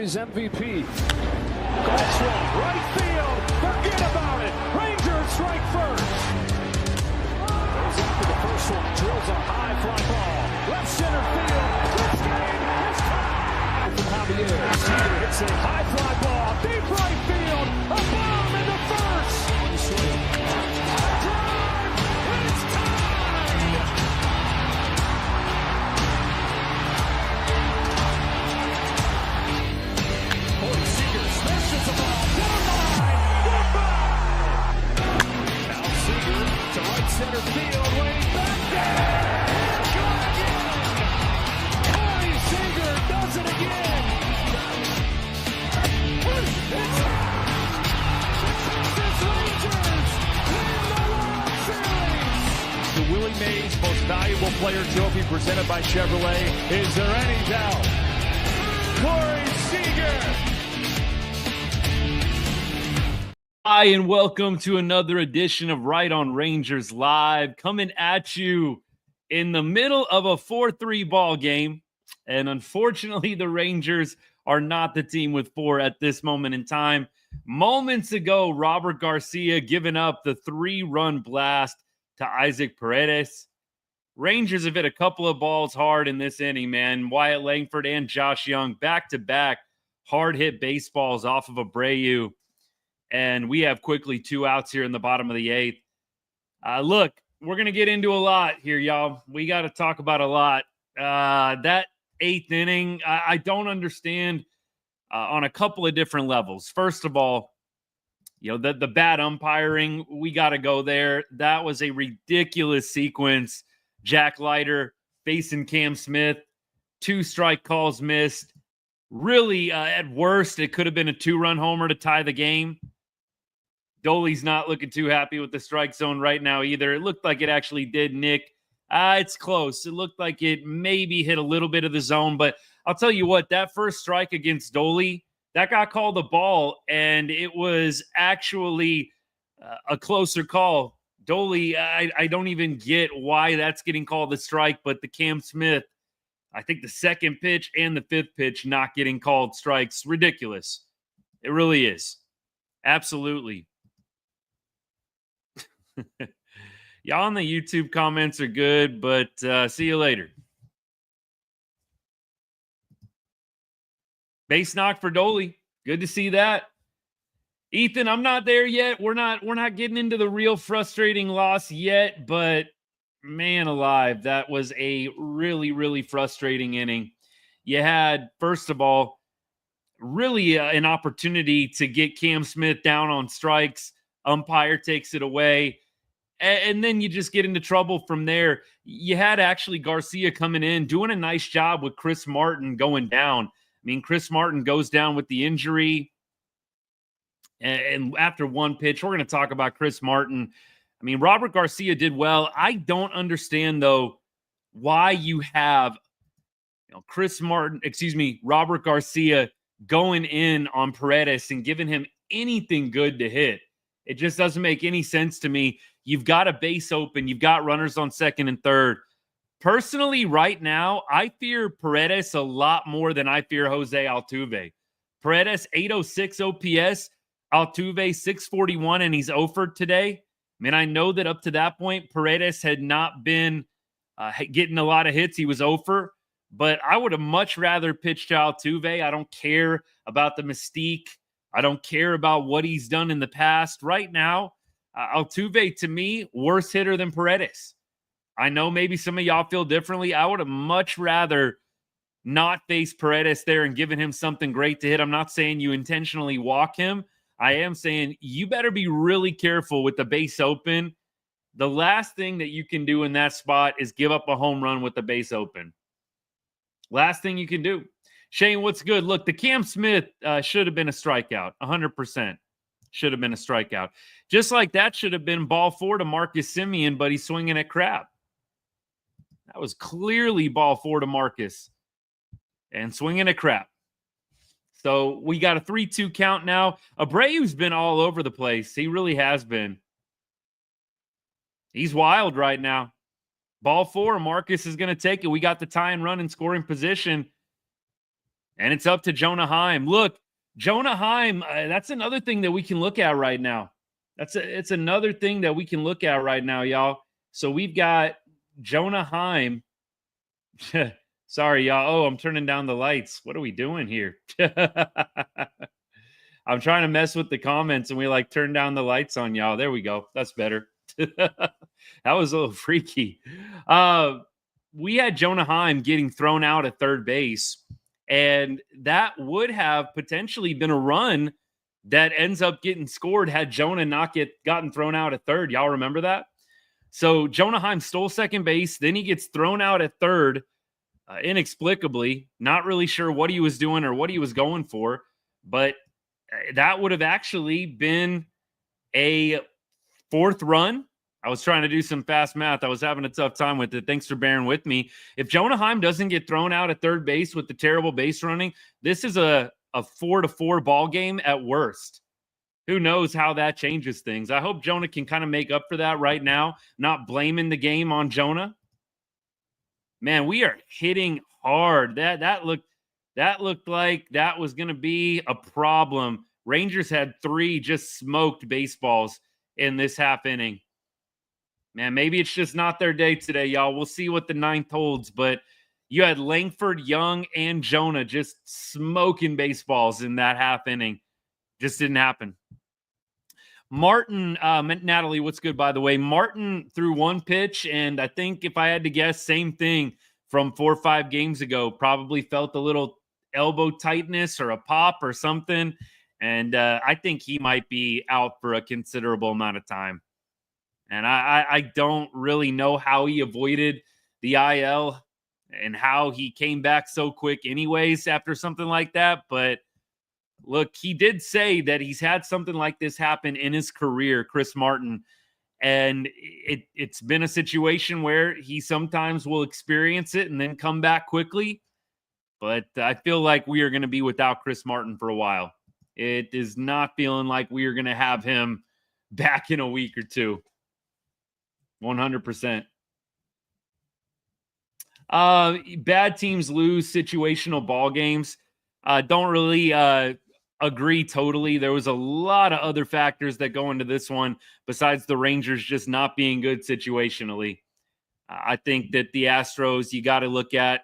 His MVP. That's one. Right field. Forget about it. Rangers strike first. Goes after the first one. Drills a high fly ball. Left center field. This game is tied. From Javier. Seager hits a high fly ball. Deep right field. A bomb into first. One swing. Drive. It's tied. Corey Seager smashes the ball. Down line. Goodbye. Now Seager to right center field. Way back there. Gone again. Corey Seager does it again. It's Texas Rangers win the World Series. The Willie Mays Most Valuable Player Trophy presented by Chevrolet. Is there any doubt? Corey Seager. Hi, and welcome to another edition of Right on Rangers Live, coming at you in the middle of a 4-3 ball game. And unfortunately, the Rangers are not the team with 4 at this moment in time. Moments ago, Robert Garcia giving up the 3-run blast to Isaac Paredes. Rangers have hit a couple of balls hard in this inning, man. Wyatt Langford and Josh Young back-to-back hard-hit baseballs off of Abreu. And we have quickly 2 outs here in the bottom of the 8th. Look, we're going to get into a lot here, y'all. We got to talk about a lot. That 8th inning, I don't understand on a couple of different levels. First of all, you know, the bad umpiring, we got to go there. That was a ridiculous sequence. Jack Leiter facing Cam Smith, 2 strike calls missed. Really, at worst, it could have been a 2-run homer to tie the game. Dolly's not looking too happy with the strike zone right now either. It looked like it actually did, Nick. It's close. It looked like it maybe hit a little bit of the zone, but I'll tell you what, that first strike against Dolly, that got called a ball, and it was actually a closer call. Dolly, I don't even get why that's getting called a strike, but the Cam Smith, I think the second pitch and the 5th pitch not getting called strikes. Ridiculous. It really is. Absolutely. Y'all in the YouTube comments are good, but see you later. Base knock for Dolly. Good to see that. Ethan, I'm not there yet. We're not getting into the real frustrating loss yet, but man alive, that was a really, really frustrating inning. You had, first of all, really an opportunity to get Cam Smith down on strikes. Umpire takes it away. And then you just get into trouble from there. You had actually Garcia coming in, doing a nice job with Chris Martin going down. I mean, Chris Martin goes down with the injury. And after one pitch, we're going to talk about Chris Martin. I mean, Robert Garcia did well. I don't understand, though, why you have Robert Garcia going in on Paredes and giving him anything good to hit. It just doesn't make any sense to me. You've got a base open. You've got runners on second and third. Personally, right now, I fear Paredes a lot more than I fear Jose Altuve. Paredes, 806 OPS. Altuve, 641, and he's 0-for today. I mean, I know that up to that point, Paredes had not been getting a lot of hits. He was 0-for, but I would have much rather pitched to Altuve. I don't care about the mystique. I don't care about what he's done in the past. Right now, Altuve, to me, worse hitter than Paredes. I know maybe some of y'all feel differently. I would have much rather not face Paredes there and given him something great to hit. I'm not saying you intentionally walk him. I am saying you better be really careful with the base open. The last thing that you can do in that spot is give up a home run with the base open. Last thing you can do. Shane, what's good? Look, the Cam Smith should have been a strikeout. 100% should have been a strikeout. Just like that should have been ball 4 to Marcus Semien, but he's swinging at crap. That was clearly ball 4 to Marcus and swinging at crap. So we got a 3-2 count now. Abreu's been all over the place. He really has been. He's wild right now. Ball 4, Marcus is going to take it. We got the tie and run in scoring position. And it's up to Jonah Heim. Look, Jonah Heim, that's another thing that we can look at right now. It's another thing that we can look at right now, y'all. So we've got Jonah Heim. Sorry, y'all. Oh, I'm turning down the lights. What are we doing here? I'm trying to mess with the comments and we like turn down the lights on y'all. There we go. That's better. That was a little freaky. We had Jonah Heim getting thrown out at third base, and that would have potentially been a run that ends up getting scored had Jonah not gotten thrown out at third. Y'all remember that? So Jonah Heim stole second base. Then he gets thrown out at third inexplicably. Not really sure what he was doing or what he was going for, but that would have actually been a fourth run. I was trying to do some fast math. I was having a tough time with it. Thanks for bearing with me. If Jonah Heim doesn't get thrown out at third base with the terrible base running, this is a 4-4 ball game at worst. Who knows how that changes things? I hope Jonah can kind of make up for that right now, not blaming the game on Jonah. Man, we are hitting hard. That looked like that was going to be a problem. Rangers had 3 just smoked baseballs in this half inning. Man, maybe it's just not their day today, y'all. We'll see what the 9th holds, but you had Langford, Young, and Jonah just smoking baseballs in that half inning. Just didn't happen. Martin, Natalie, what's good, by the way? Martin threw 1 pitch, and I think if I had to guess, same thing from 4 or 5 games ago. Probably felt a little elbow tightness or a pop or something, and I think he might be out for a considerable amount of time. And I don't really know how he avoided the IL and how he came back so quick anyways after something like that, but look, he did say that he's had something like this happen in his career, Chris Martin, and it's been a situation where he sometimes will experience it and then come back quickly. But I feel like we are going to be without Chris Martin for a while. It is not feeling like we are going to have him back in a week or two. 100%. Bad teams lose situational ball games. Don't really agree totally. There was a lot of other factors that go into this one besides the Rangers just not being good situationally. I think that the Astros, you got to look at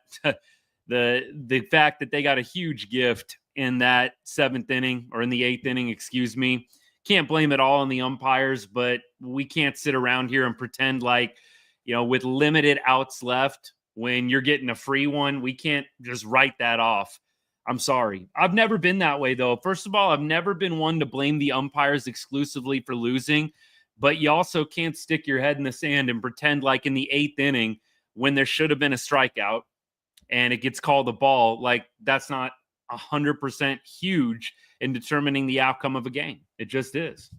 the fact that they got a huge gift in that 7th inning or in the 8th inning, excuse me. Can't blame it all on the umpires, but we can't sit around here and pretend like, with limited outs left, when you're getting a free one, we can't just write that off. I'm sorry. I've never been that way, though. First of all, I've never been one to blame the umpires exclusively for losing, but you also can't stick your head in the sand and pretend like in the 8th inning when there should have been a strikeout and it gets called a ball, like that's not 100% huge in determining the outcome of a game. It just is.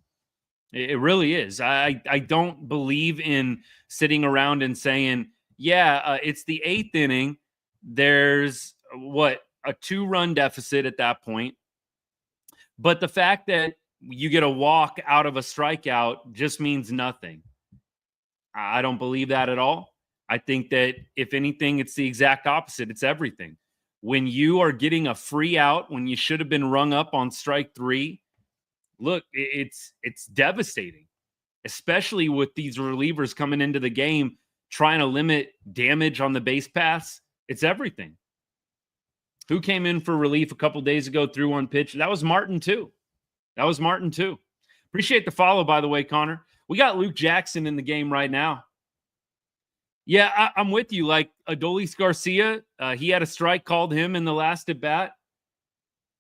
It really is. I don't believe in sitting around and saying, it's the 8th inning. There's a 2-run deficit at that point. But the fact that you get a walk out of a strikeout just means nothing. I don't believe that at all. I think that if anything, it's the exact opposite. It's everything. When you are getting a free out, when you should have been rung up on strike 3, look, it's devastating, especially with these relievers coming into the game, trying to limit damage on the base paths. It's everything. Who came in for relief a couple days ago, threw 1 pitch? That was Martin, too. Appreciate the follow, by the way, Connor. We got Luke Jackson in the game right now. Yeah, I'm with you. Like Adolis Garcia, he had a strike called him in the last at bat.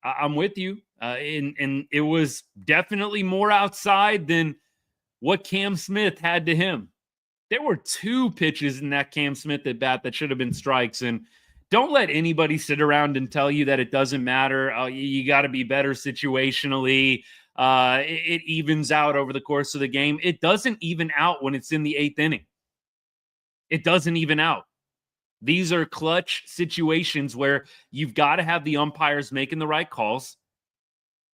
I'm with you. And it was definitely more outside than what Cam Smith had to him. There were 2 pitches in that Cam Smith at bat that should have been strikes. And don't let anybody sit around and tell you that it doesn't matter. You got to be better situationally. It evens out over the course of the game. It doesn't even out when it's in the 8th inning. It doesn't even out. These are clutch situations where you've got to have the umpires making the right calls.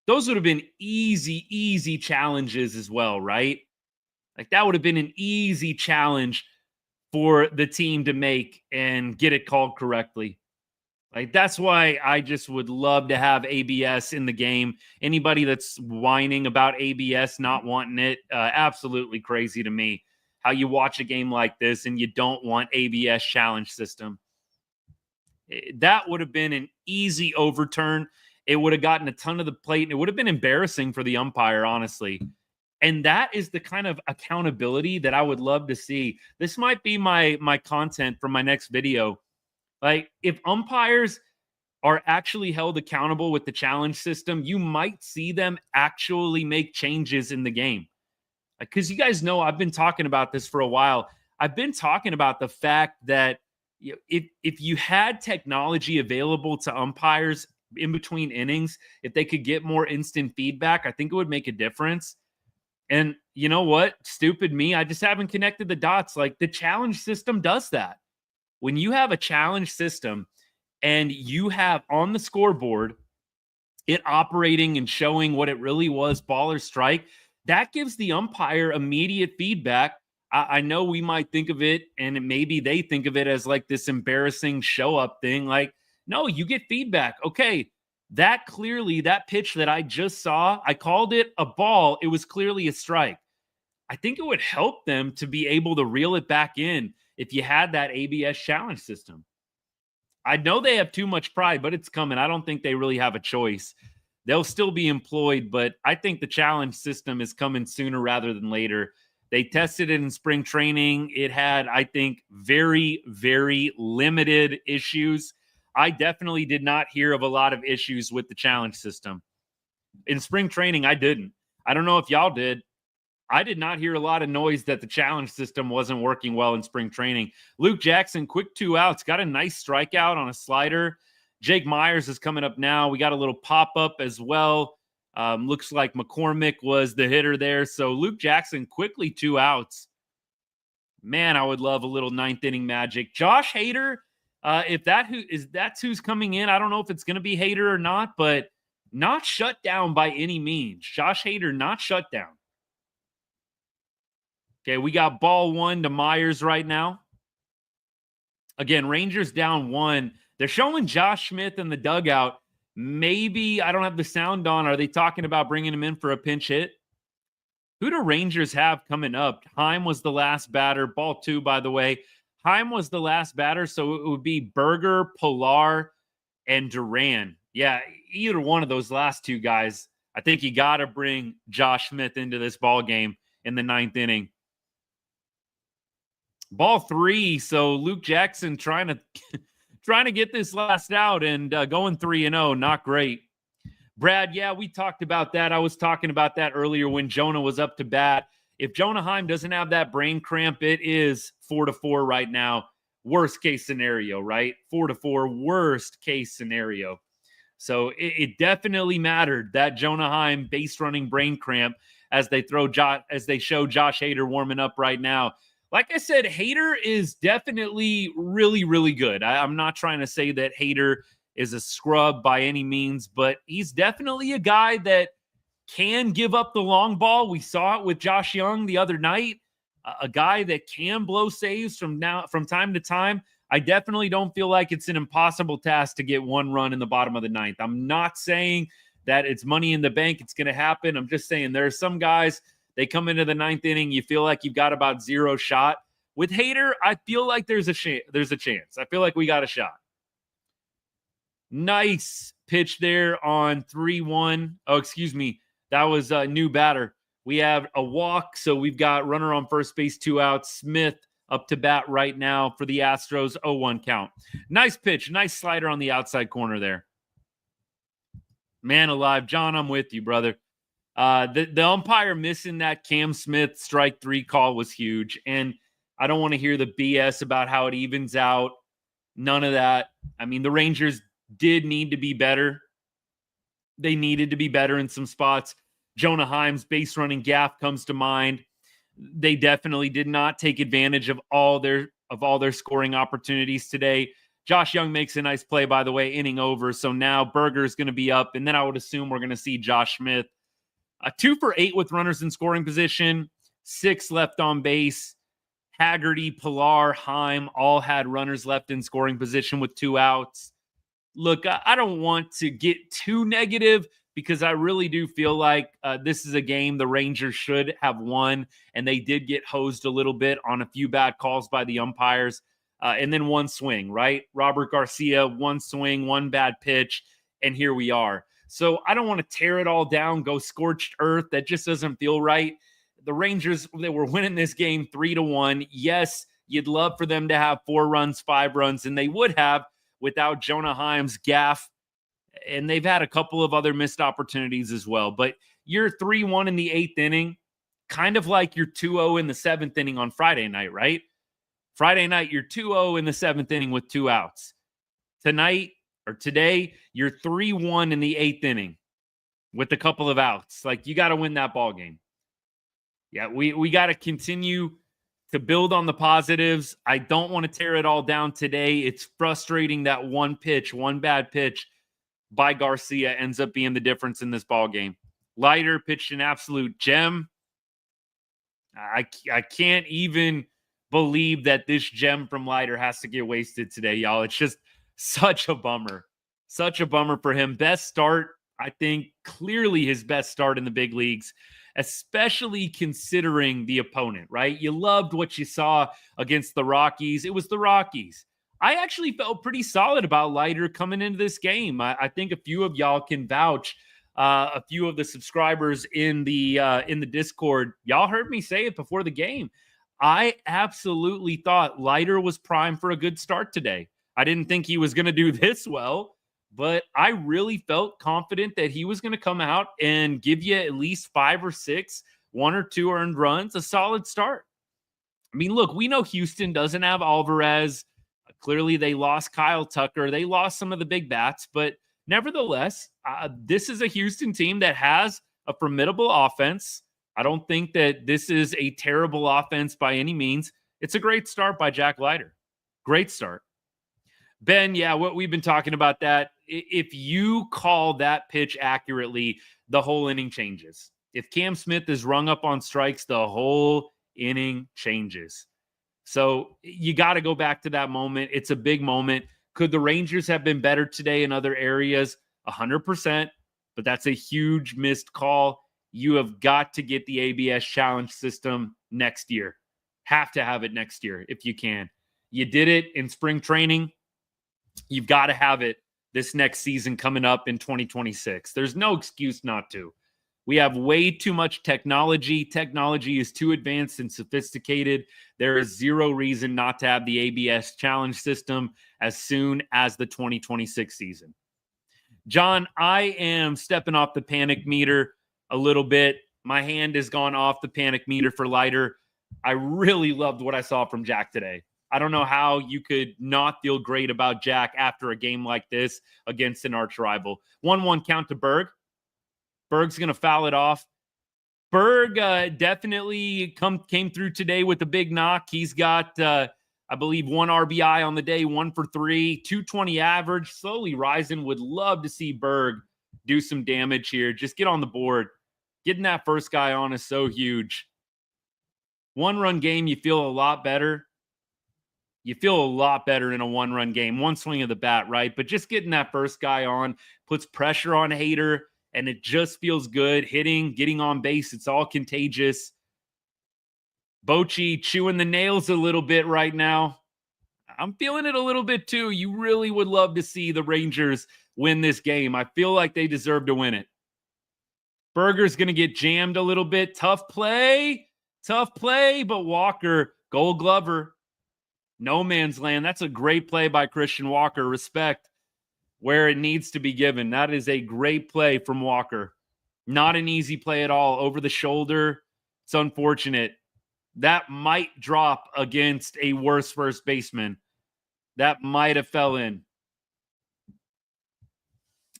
Those would have been easy challenges as well, right? Like that would have been an easy challenge for the team to make and get it called correctly. Like, that's why I just would love to have ABS in the game. Anybody that's whining about ABS not wanting it, absolutely crazy to me. How you watch a game like this and you don't want ABS challenge system. That would have been an easy overturn. It would have gotten a ton of the plate, and it would have been embarrassing for the umpire, honestly. And that is the kind of accountability that I would love to see. This might be my content for my next video. Like, if umpires are actually held accountable with the challenge system, you might see them actually make changes in the game. Because you guys know I've been talking about this for a while. I've been talking about the fact that if you had technology available to umpires in between innings, if they could get more instant feedback, I think it would make a difference. And you know what? Stupid me. I just haven't connected the dots. Like, the challenge system does that. When you have a challenge system and you have on the scoreboard it operating and showing what it really was, ball or strike, that gives the umpire immediate feedback. I know we might think of it, and maybe they think of it as like this embarrassing show up thing. Like, no, you get feedback. Okay, that pitch that I just saw, I called it a ball. It was clearly a strike. I think it would help them to be able to reel it back in if you had that ABS challenge system. I know they have too much pride, but it's coming. I don't think they really have a choice. They'll still be employed, but I think the challenge system is coming sooner rather than later. They tested it in spring training. It had, I think, very, very limited issues. I definitely did not hear of a lot of issues with the challenge system. In spring training, I didn't. I don't know if y'all did. I did not hear a lot of noise that the challenge system wasn't working well in spring training. Luke Jackson, quick 2 outs, got a nice strikeout on a slider. Jake Myers is coming up now. We got a little pop-up as well. Looks like McCormick was the hitter there. So Luke Jackson, quickly 2 outs. Man, I would love a little ninth inning magic. Josh Hader, if that's who's coming in. I don't know if it's going to be Hader or not, but not shut down by any means. Josh Hader not shut down. Okay, we got ball 1 to Myers right now. Again, Rangers down 1. They're showing Josh Smith in the dugout. Maybe, I don't have the sound on. Are they talking about bringing him in for a pinch hit? Who do Rangers have coming up? Heim was the last batter. Ball 2, by the way. Heim was the last batter, so it would be Berger, Pilar, and Duran. Yeah, either one of those last 2 guys. I think you got to bring Josh Smith into this ball game in the 9th inning. Ball 3, so Luke Jackson trying to get this last out and going 3-0, not great. Brad, yeah, we talked about that. I was talking about that earlier when Jonah was up to bat. If Jonah Heim doesn't have that brain cramp, it is 4-4 right now. Worst case scenario, right? 4-4, worst case scenario. So it definitely mattered that Jonah Heim base running brain cramp as they show Josh Hader warming up right now. Like I said, Hader is definitely really, really good. I'm not trying to say that Hader is a scrub by any means, but he's definitely a guy that can give up the long ball. We saw it with Josh Young the other night, a guy that can blow saves from time to time. I definitely don't feel like it's an impossible task to get 1 run in the bottom of the 9th. I'm not saying that it's money in the bank. It's going to happen. I'm just saying there are some guys, they come into the 9th inning, you feel like you've got about 0 shot. With Hader, I feel like there's a chance. I feel like we got a shot. Nice pitch there on 3-1. Oh, excuse me. That was a new batter. We have a walk, so we've got runner on first base, 2 outs. Smith up to bat right now for the Astros, 0-1 count. Nice pitch, nice slider on the outside corner there. Man alive. John, I'm with you, brother. The umpire missing that Cam Smith strike 3 call was huge. And I don't want to hear the BS about how it evens out. None of that. I mean, the Rangers did need to be better. They needed to be better in some spots. Jonah Heim's base running gaff comes to mind. They definitely did not take advantage of all their scoring opportunities today. Josh Young makes a nice play, by the way, inning over. So now Berger's going to be up, and then I would assume we're going to see Josh Smith. 2 for 8 with runners in scoring position, 6 left on base. Haggerty, Pilar, Heim all had runners left in scoring position with 2 outs. look, I don't want to get too negative because I really do feel like this is a game the Rangers should have won, and they did get hosed a little bit on a few bad calls by the umpires, and then one swing, right? Robert Garcia, one swing, one bad pitch, and here we are. So I don't want to tear it all down, go scorched earth. That just doesn't feel right. The Rangers, they were winning this game 3-1. Yes, you'd love for them to have 4 runs, 5 runs, and they would have without Jonah Heim's gaff. And they've had a couple of other missed opportunities as well. But you're 3-1 in the 8th inning, kind of like you're 2-0 in the 7th inning on Friday night, right? Friday night, you're 2-0 in the 7th inning with 2 outs. Tonight, or today, you're 3-1 in the 8th inning with a couple of outs. Like, you got to win that ball game. Yeah, we got to continue to build on the positives. I don't want to tear it all down today. It's frustrating that one bad pitch by Garcia ends up being the difference in this ball game. Leiter pitched an absolute gem. I can't even believe that this gem from Leiter has to get wasted today, y'all. It's just such a bummer. Such a bummer for him. Best start, I think, clearly his best start in the big leagues, especially considering the opponent, right? You loved what you saw against the Rockies. It was the Rockies. I actually felt pretty solid about Leiter coming into this game. I think a few of y'all can vouch. A few of the subscribers in the Discord, y'all heard me say it before the game. I absolutely thought Leiter was primed for a good start today. I didn't think he was going to do this well, but I really felt confident that he was going to come out and give you at least 5 or 6, 1 or 2 earned runs, a solid start. I mean, look, we know Houston doesn't have Alvarez. Clearly, they lost Kyle Tucker. They lost some of the big bats, but nevertheless, this is a Houston team that has a formidable offense. I don't think that this is a terrible offense by any means. It's a great start by Jack Leiter. Great start. Ben, yeah, what we've been talking about that. If you call that pitch accurately, the whole inning changes. If Cam Smith is rung up on strikes, the whole inning changes. So you got to go back to that moment. It's a big moment. Could the Rangers have been better today in other areas? 100%, but that's a huge missed call. You have got to get the ABS challenge system next year. Have to have it next year if you can. You did it in spring training. You've got to have it this next season coming up in 2026. There's no excuse not to. We have way too much technology. Technology is too advanced and sophisticated. There is zero reason not to have the ABS challenge system as soon as the 2026 season. John, I am stepping off the panic meter a little bit. My hand has gone off the panic meter for Leiter. I really loved what I saw from Jack today. I don't know how you could not feel great about Jack after a game like this against an arch rival. 1-1 count to Berg. Berg's going to foul it off. Berg definitely came through today with a big knock. He's got, I believe, 1 RBI on the day, 1 for 3, 220 average, slowly rising. Would love to see Berg do some damage here. Just get on the board. Getting that first guy on is so huge. 1-run game, you feel a lot better. You feel a lot better in a 1-run game. 1 swing of the bat, right? But just getting that first guy on puts pressure on Hader. And it just feels good. Hitting, getting on base, it's all contagious. Bochy chewing the nails a little bit right now. I'm feeling it a little bit too. You really would love to see the Rangers win this game. I feel like they deserve to win it. Berger's going to get jammed a little bit. Tough play, but Walker, Gold Glover, no man's land. That's a great play by Christian Walker. Respect where it needs to be given. That is a great play from Walker. Not an easy play at all. Over the shoulder. It's unfortunate. That might drop against a worse first baseman. That might have fell in.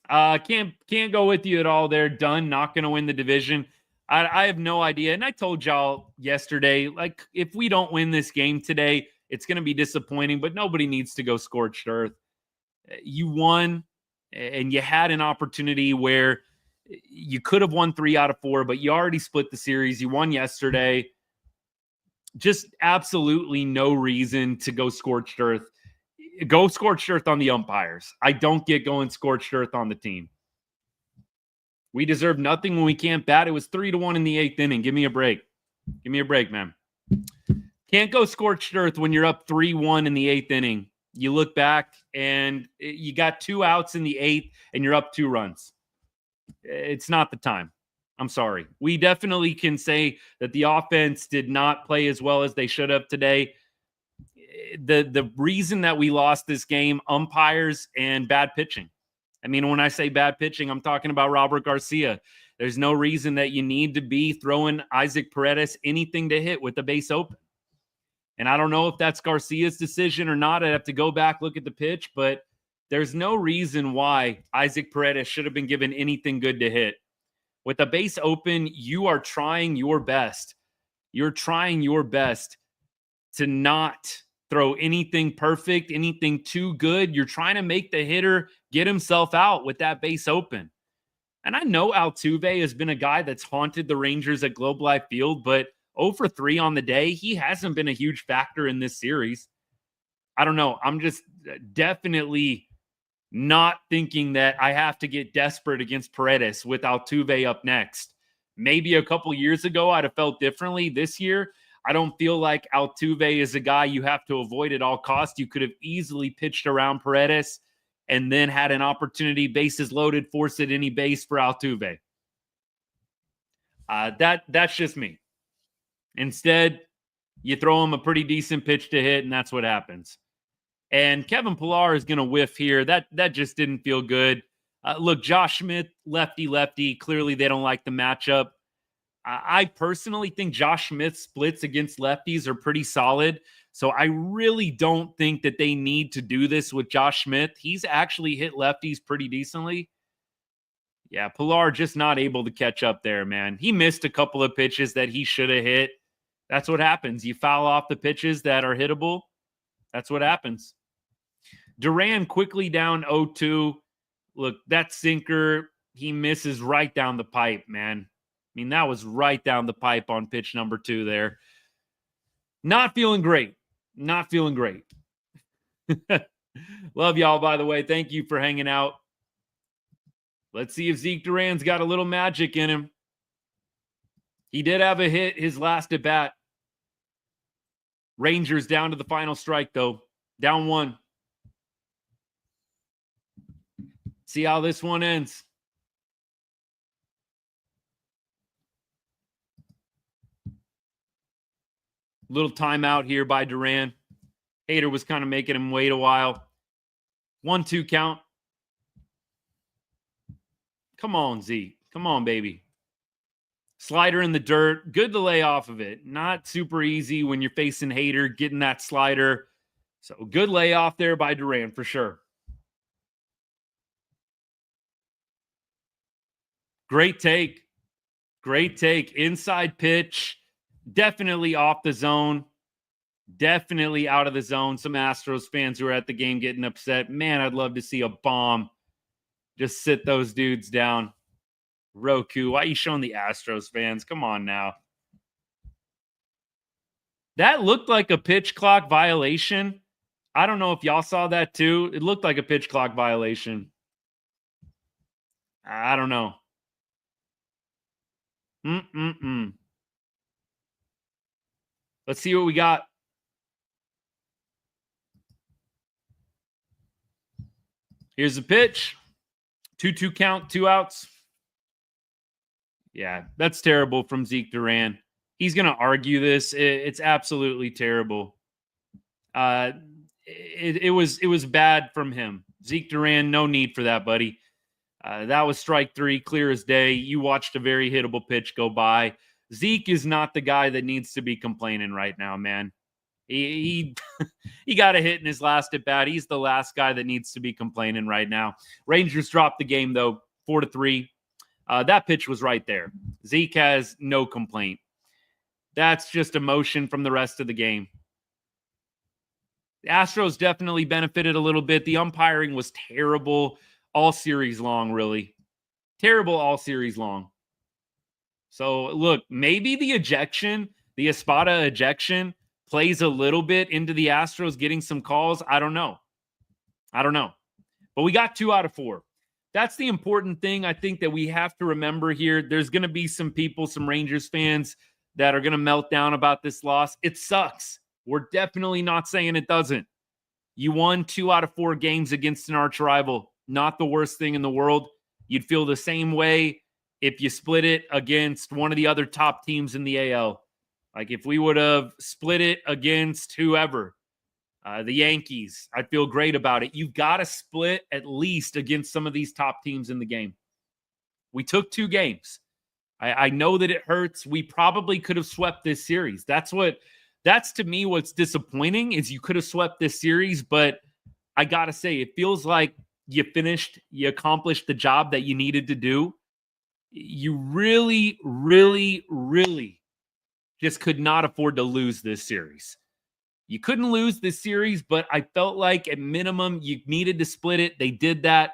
Can't go with you at all there. Done. Not going to win the division. I have no idea. And I told y'all yesterday, like, if we don't win this game today, it's going to be disappointing, but nobody needs to go scorched earth. You won, and you had an opportunity where you could have won 3 out of 4, but you already split the series. You won yesterday. Just absolutely no reason to go scorched earth. Go scorched earth on the umpires. I don't get going scorched earth on the team. We deserve nothing when we can't bat. It was 3-1 in the 8th inning. Give me a break. Give me a break, man. Can't go scorched earth when you're up 3-1 in the 8th inning. You look back and you got 2 outs in the 8th and you're up 2 runs. It's not the time. I'm sorry. We definitely can say that the offense did not play as well as they should have today. The reason that we lost this game, umpires and bad pitching. I mean, when I say bad pitching, I'm talking about Robert Garcia. There's no reason that you need to be throwing Isaac Paredes anything to hit with the base open. And I don't know if that's Garcia's decision or not. I'd have to go back, look at the pitch, but there's no reason why Isaac Paredes should have been given anything good to hit. With the base open, you are trying your best. You're trying your best to not throw anything perfect, anything too good. You're trying to make the hitter get himself out with that base open. And I know Altuve has been a guy that's haunted the Rangers at Globe Life Field, but 0 for 3 on the day, he hasn't been a huge factor in this series. I don't know. I'm just definitely not thinking that I have to get desperate against Paredes with Altuve up next. Maybe a couple years ago, I'd have felt differently. This year, I don't feel like Altuve is a guy you have to avoid at all costs. You could have easily pitched around Paredes and then had an opportunity, bases loaded, force it any base for Altuve. That's just me. Instead, you throw him a pretty decent pitch to hit, and that's what happens. And Kevin Pillar is going to whiff here. That just didn't feel good. Look, Josh Smith, lefty. Clearly, they don't like the matchup. I personally think Josh Smith's splits against lefties are pretty solid. So I really don't think that they need to do this with Josh Smith. He's actually hit lefties pretty decently. Yeah, Pillar just not able to catch up there, man. He missed a couple of pitches that he should have hit. That's what happens. You foul off the pitches that are hittable. That's what happens. Duran quickly down 0-2. Look, that sinker, he misses right down the pipe, man. I mean, that was right down the pipe on pitch number 2 there. Not feeling great. Not feeling great. Love y'all, by the way. Thank you for hanging out. Let's see if Zeke Duran's got a little magic in him. He did have a hit his last at bat. Rangers down to the final strike, though. Down 1. See how this one ends. Little timeout here by Duran. Hader was kind of making him wait a while. 1-2 count. Come on, Zeke. Come on, baby. Slider in the dirt. Good to lay off of it. Not super easy when you're facing Hader, getting that slider. So good layoff there by Duran for sure. Great take. Great take. Inside pitch. Definitely off the zone. Definitely out of the zone. Some Astros fans who are at the game getting upset. Man, I'd love to see a bomb. Just sit those dudes down. Roku, why are you showing the Astros fans? Come on now. That looked like a pitch clock violation. I don't know if y'all saw that too. It looked like a pitch clock violation. I don't know. Let's see what we got. Here's the pitch. 2-2 count, 2 outs. Yeah, that's terrible from Zeke Duran. He's going to argue this. It's absolutely terrible. It was bad from him. Zeke Duran, no need for that, buddy. That was strike 3, clear as day. You watched a very hittable pitch go by. Zeke is not the guy that needs to be complaining right now, man. He got a hit in his last at bat. He's the last guy that needs to be complaining right now. Rangers dropped the game, though, 4-3. That pitch was right there. Zeke has no complaint. That's just emotion from the rest of the game. The Astros definitely benefited a little bit. The umpiring was terrible all series long, really. Terrible all series long. So, look, maybe the ejection, the Espada ejection, plays a little bit into the Astros getting some calls. I don't know. I don't know. But we got 2 out of 4. That's the important thing I think that we have to remember here. There's going to be some people, some Rangers fans that are going to melt down about this loss. It sucks. We're definitely not saying it doesn't. You won 2 out of 4 games against an arch rival. Not the worst thing in the world. You'd feel the same way if you split it against one of the other top teams in the AL. Like if we would have split it against whoever, the Yankees, I'd feel great about it. You've got to split at least against some of these top teams in the game. We took 2 games. I know that it hurts. We probably could have swept this series. That's to me what's disappointing is you could have swept this series, but I got to say, it feels like you accomplished the job that you needed to do. You really, really, really just could not afford to lose this series. You couldn't lose this series, but I felt like at minimum you needed to split it. They did that.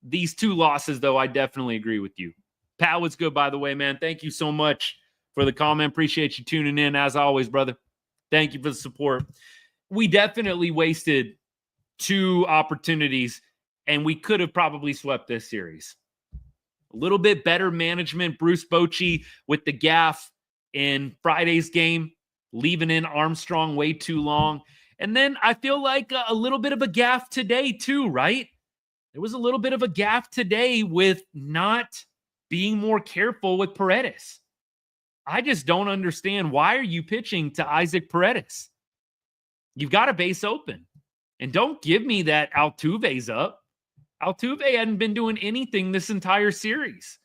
These 2 losses, though, I definitely agree with you. Pat, what's good, by the way, man? Thank you so much for the comment. Appreciate you tuning in, as always, brother. Thank you for the support. We definitely wasted 2 opportunities, and we could have probably swept this series. A little bit better management. Bruce Bochy with the gaffe in Friday's game, leaving in Armstrong way too long. And then I feel like a little bit of a gaffe today too, right? There was a little bit of a gaffe today with not being more careful with Paredes. I just don't understand. Why are you pitching to Isaac Paredes? You've got a base open. And don't give me that Altuve's up. Altuve hadn't been doing anything this entire series.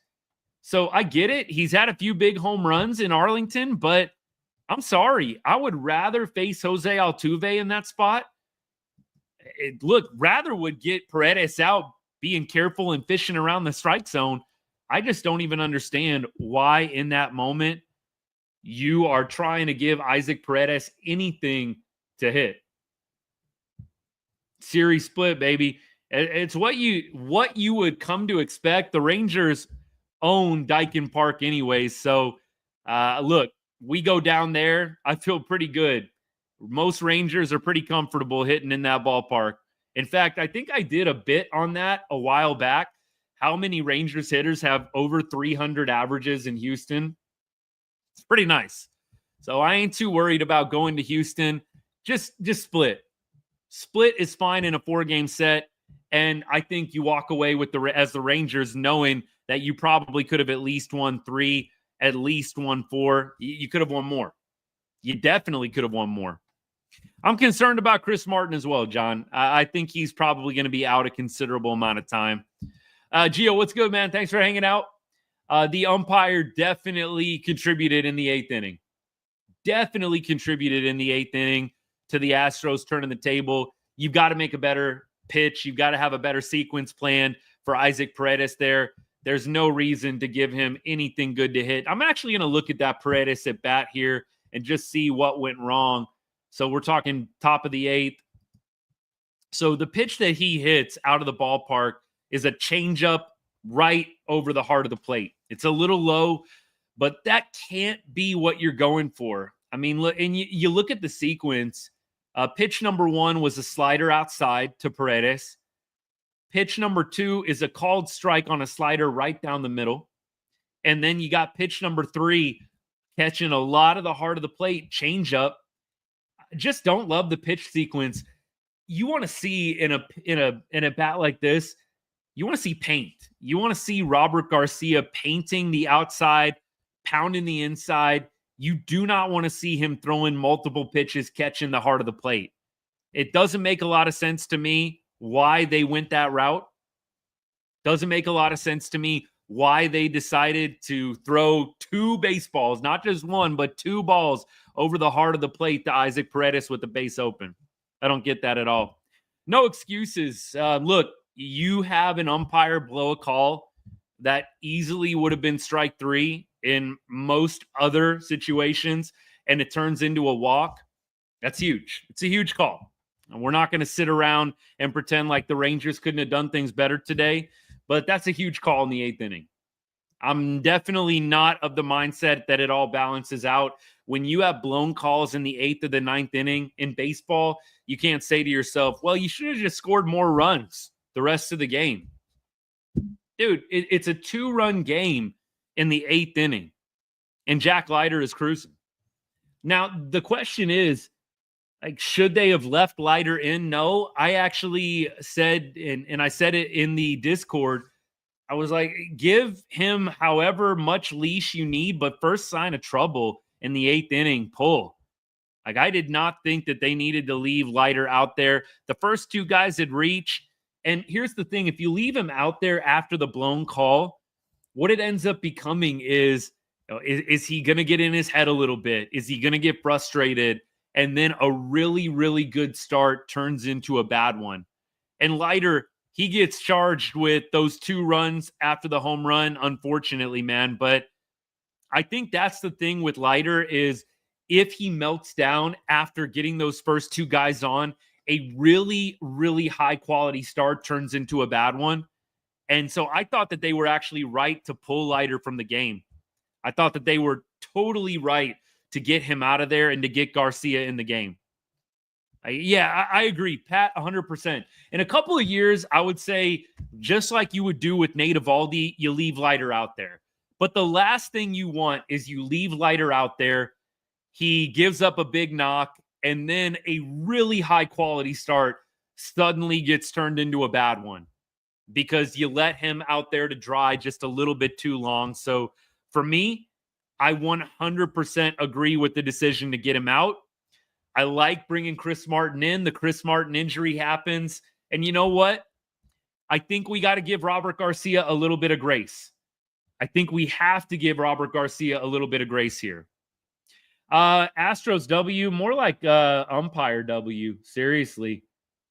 So I get it. He's had a few big home runs in Arlington, but I'm sorry. I would rather face Jose Altuve in that spot. Rather would get Paredes out being careful and fishing around the strike zone. I just don't even understand why in that moment you are trying to give Isaac Paredes anything to hit. Series split, baby. It's what you would come to expect. The Rangers own Daikin Park anyways. So, we go down there. I feel pretty good. Most Rangers are pretty comfortable hitting in that ballpark. In fact, I think I did a bit on that a while back. How many Rangers hitters have over 300 averages in Houston? It's pretty nice. So I ain't too worried about going to Houston. Just split. Split is fine in a 4-game set. And I think you walk away with as the Rangers knowing that you probably could have at least won 3, at least won 4. You could have won more. You definitely could have won more. I'm concerned about Chris Martin as well, John. I think he's probably going to be out a considerable amount of time. Gio, what's good, man? Thanks for hanging out. The umpire definitely contributed in the 8th inning. Definitely contributed in the 8th inning to the Astros turning the table. You've got to make a better pitch. You've got to have a better sequence plan for Isaac Paredes there. There's no reason to give him anything good to hit. I'm actually going to look at that Paredes at bat here and just see what went wrong. So we're talking top of the 8th. So the pitch that he hits out of the ballpark is a changeup right over the heart of the plate. It's a little low, but that can't be what you're going for. I mean, look, and you look at the sequence. Pitch number 1 was a slider outside to Paredes. Pitch number 2 is a called strike on a slider right down the middle. And then you got pitch number 3 catching a lot of the heart of the plate, changeup. Just don't love the pitch sequence. You want to see in a bat like this, you want to see paint. You want to see Robert Garcia painting the outside, pounding the inside. You do not want to see him throwing multiple pitches, catching the heart of the plate. It doesn't make a lot of sense to me why they went that route. Doesn't make a lot of sense to me why they decided to throw 2 baseballs, not just 1, but 2 balls over the heart of the plate to Isaac Paredes with the base open. I don't get that at all. No excuses. Look, you have an umpire blow a call that easily would have been strike 3 in most other situations, and it turns into a walk. That's huge. It's a huge call. And we're not going to sit around and pretend like the Rangers couldn't have done things better today, but that's a huge call in the 8th inning. I'm definitely not of the mindset that it all balances out. When you have blown calls in the 8th or the 9th inning in baseball, you can't say to yourself, well, you should have just scored more runs the rest of the game. Dude, it's a 2-run game in the 8th inning, and Jack Leiter is cruising. Now, the question is, like, should they have left Leiter in? No, I actually said, and I said it in the Discord, I was like, give him however much leash you need, but first sign of trouble in the 8th inning, pull. Like, I did not think that they needed to leave Leiter out there. The first 2 guys had reached. And here's the thing, if you leave him out there after the blown call, what it ends up becoming is he going to get in his head a little bit? Is he going to get frustrated? And then a really, really good start turns into a bad one. And Leiter, he gets charged with those 2 runs after the home run, unfortunately, man. But I think that's the thing with Leiter is if he melts down after getting those first 2 guys on, a really, really high quality start turns into a bad one. And so I thought that they were actually right to pull Leiter from the game. I thought that they were totally right to get him out of there and to get Garcia in the game. I agree, Pat, 100%. In a couple of years, I would say, just like you would do with Nate Eovaldi, you leave Leiter out there. But the last thing you want is you leave Leiter out there, he gives up a big knock, and then a really high-quality start suddenly gets turned into a bad one because you let him out there to dry just a little bit too long. So for me, I 100% agree with the decision to get him out. I like bringing Chris Martin in. The Chris Martin injury happens. And you know what? I think we got to give Robert Garcia a little bit of grace. I think we have to give Robert Garcia a little bit of grace here. Astros W, more like umpire W. Seriously.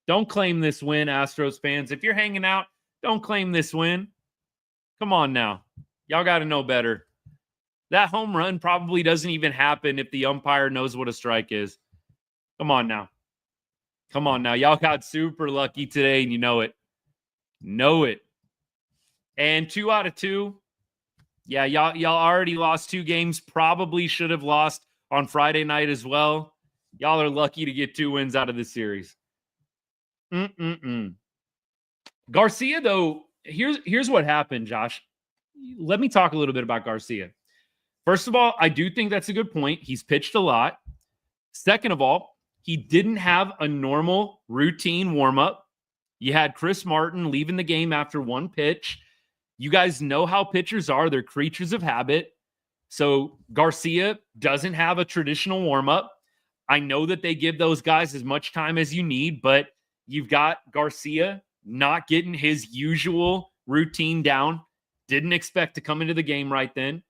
Don't claim this win, Astros fans. If you're hanging out, don't claim this win. Come on now. Y'all got to know better. That home run probably doesn't even happen if the umpire knows what a strike is. Come on now. Come on now. Y'all got super lucky today, and you know it. Know it. And 2 out of 2. Yeah, y'all already lost 2 games. Probably should have lost on Friday night as well. Y'all are lucky to get 2 wins out of this series. Garcia, though, here's what happened, Josh. Let me talk a little bit about Garcia. First of all, I do think that's a good point. He's pitched a lot. Second of all, he didn't have a normal routine warm-up. You had Chris Martin leaving the game after 1 pitch. You guys know how pitchers are. They're creatures of habit. So Garcia doesn't have a traditional warm-up. I know that they give those guys as much time as you need, but you've got Garcia not getting his usual routine down. Didn't expect to come into the game right then.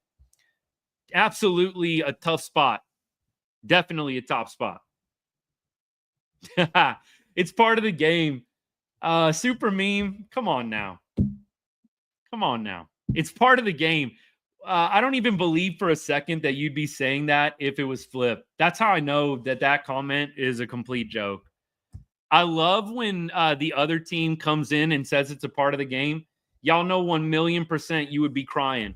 Absolutely a tough spot. Definitely a top spot. It's part of the game. Super meme. Come on now. Come on now. It's part of the game. I don't even believe for a second that you'd be saying that if it was flipped. That's how I know that comment is a complete joke. I love when the other team comes in and says it's a part of the game. Y'all know 1,000,000% you would be crying.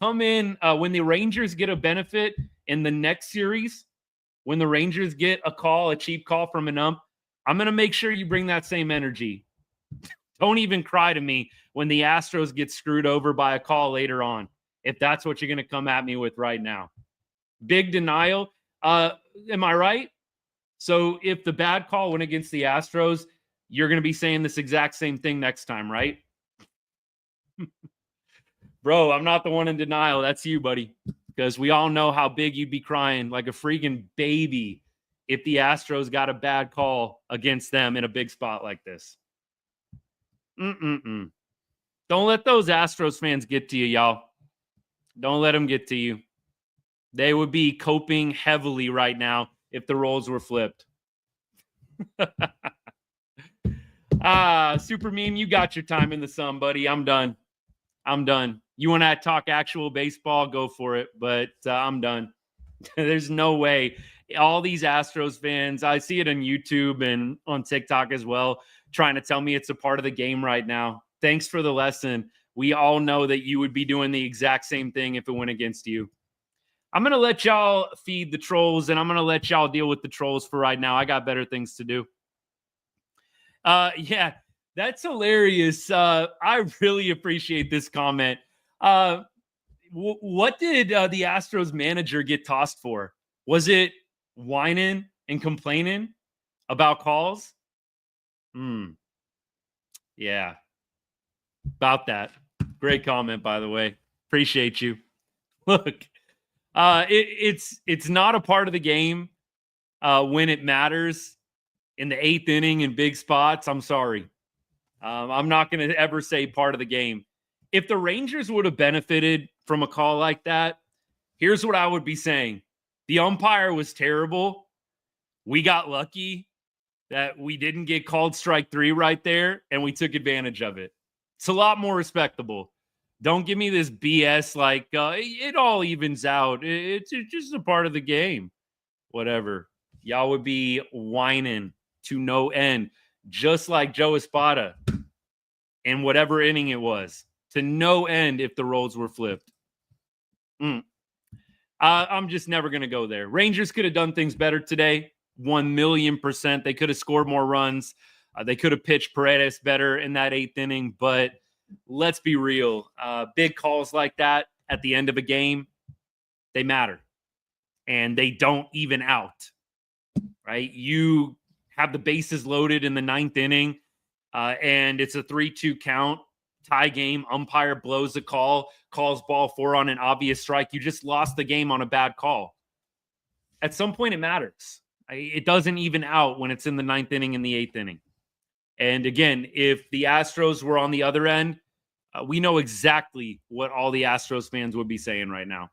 Come in when the Rangers get a benefit in the next series, when the Rangers get a cheap call from an ump, I'm going to make sure you bring that same energy. Don't even cry to me when the Astros get screwed over by a call later on, if that's what you're going to come at me with right now. Big denial. Am I right? So if the bad call went against the Astros, you're going to be saying this exact same thing next time, right? Bro, I'm not the one in denial. That's you, buddy. Because we all know how big you'd be crying like a freaking baby if the Astros got a bad call against them in a big spot like this. Don't let those Astros fans get to you, y'all. Don't let them get to you. They would be coping heavily right now if the roles were flipped. Super meme, you got your time in the sun, buddy. I'm done. You want to talk actual baseball, go for it, but I'm done. There's no way. All these Astros fans, I see it on YouTube and on TikTok as well, trying to tell me it's a part of the game right now. Thanks for the lesson. We all know that you would be doing the exact same thing if it went against you. I'm going to let y'all feed the trolls, and I'm going to let y'all deal with the trolls for right now. I got better things to do. Yeah, that's hilarious. I really appreciate this comment. What did the Astros manager get tossed for? Was it whining and complaining about calls? Yeah, about that. Great comment, by the way. Appreciate you. Look, it's not a part of the game when it matters in the 8th inning in big spots. I'm sorry. I'm not going to ever say part of the game. If the Rangers would have benefited from a call like that, here's what I would be saying. The umpire was terrible. We got lucky that we didn't get called strike 3 right there, and we took advantage of it. It's a lot more respectable. Don't give me this BS like it all evens out. It's just a part of the game. Whatever. Y'all would be whining to no end, just like Joe Espada in whatever inning it was, to no end if the roles were flipped. I'm just never going to go there. Rangers could have done things better today, 1,000,000%. They could have scored more runs. They could have pitched Paredes better in that 8th inning, but let's be real. Big calls like that at the end of a game, they matter, and they don't even out, right? You have the bases loaded in the 9th inning, and it's a 3-2 count, tie game. Umpire blows the call, calls ball 4 on an obvious strike. You just lost the game on a bad call. At some point, it matters. It doesn't even out when it's in the 9th inning and the 8th inning. And again, if the Astros were on the other end, we know exactly what all the Astros fans would be saying right now.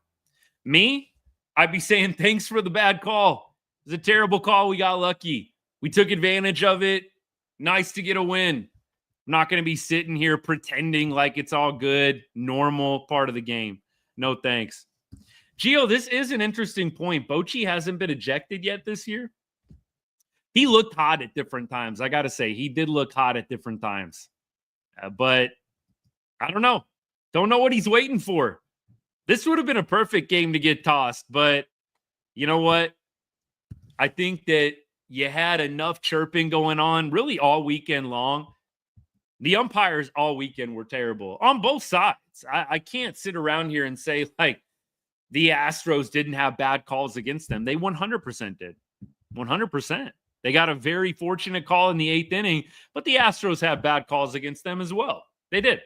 Me, I'd be saying, thanks for the bad call. It was a terrible call. We got lucky. We took advantage of it. Nice to get a win. I'm not going to be sitting here pretending like it's all good, normal part of the game. No thanks. Gio, this is an interesting point. Bochy hasn't been ejected yet this year. He looked hot at different times. I got to say, he did look hot at different times. But I don't know. Don't know what he's waiting for. This would have been a perfect game to get tossed. But you know what? I think that you had enough chirping going on really all weekend long. The umpires all weekend were terrible on both sides. I can't sit around here and say, like, the Astros didn't have bad calls against them. They 100% did. 100%. They got a very fortunate call in the 8th inning, but the Astros had bad calls against them as well. They did.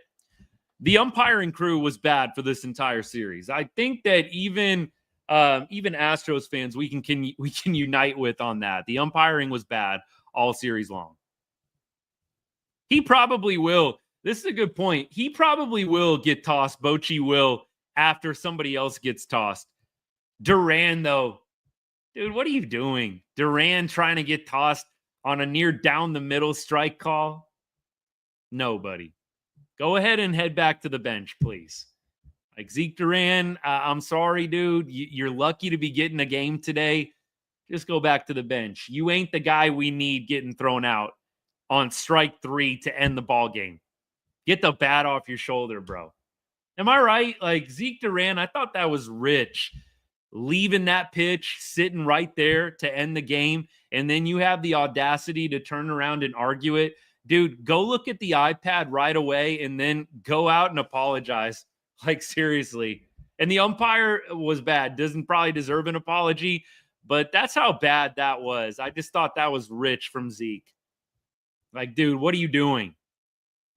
The umpiring crew was bad for this entire series. I think that even Astros fans, we can unite with on that. The umpiring was bad all series long. He probably will. This is a good point. He probably will get tossed. Bochy will after somebody else gets tossed. Duran, though. Dude, what are you doing? Duran trying to get tossed on a near down the middle strike call? No, buddy. Go ahead and head back to the bench, please. Like Zeke Duran, I'm sorry, dude. You're lucky to be getting a game today. Just go back to the bench. You ain't the guy we need getting thrown out on strike 3 to end the ball game. Get the bat off your shoulder, bro. Am I right? Like Zeke Duran, I thought that was rich. Leaving that pitch, sitting right there to end the game, and then you have the audacity to turn around and argue it. Dude, go look at the iPad right away and then go out and apologize. Like, seriously. And the umpire was bad. Doesn't probably deserve an apology, but that's how bad that was. I just thought that was rich from Zeke. Like, dude, what are you doing?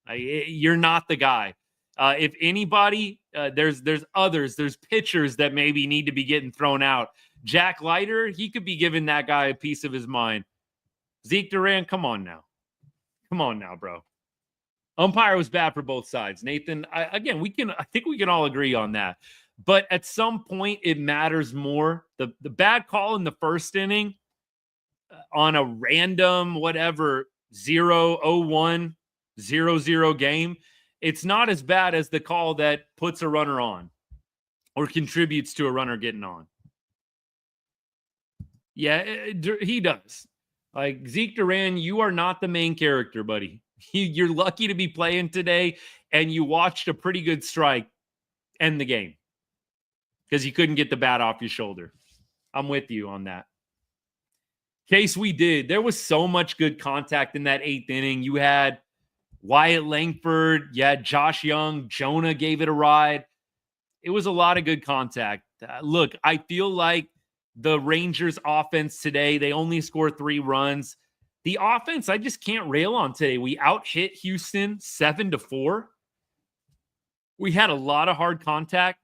You're not the guy. If anybody, there's others, there's pitchers that maybe need to be getting thrown out. Jack Leiter, he could be giving that guy a piece of his mind. Zeke Duran, come on now. Come on now, bro. Umpire was bad for both sides. Nathan, I think we can all agree on that. But at some point, it matters more. The bad call in the first inning on a random, whatever, 0-0-1, 0-0 game, it's not as bad as the call that puts a runner on or contributes to a runner getting on. Yeah, he does. Like, Zeke Duran, you are not the main character, buddy. You're lucky to be playing today, and you watched a pretty good strike end the game because you couldn't get the bat off your shoulder. I'm with you on that. Case, we did. There was so much good contact in that 8th inning. You had Wyatt Langford, you had Josh Young, Jonah gave it a ride. It was a lot of good contact. Look, I feel like the Rangers offense today, they only scored 3 runs. The offense, I just can't rail on today. We out-hit Houston 7-4. We had a lot of hard contact.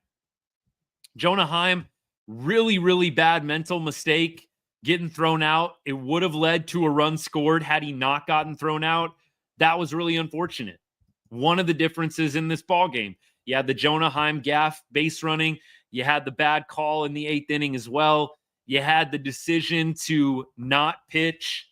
Jonah Heim, really, really bad mental mistake getting thrown out. It would have led to a run scored had he not gotten thrown out. That was really unfortunate. One of the differences in this ball game. You had the Jonah Heim gaff base running. You had the bad call in the 8th inning as well. You had the decision to not pitch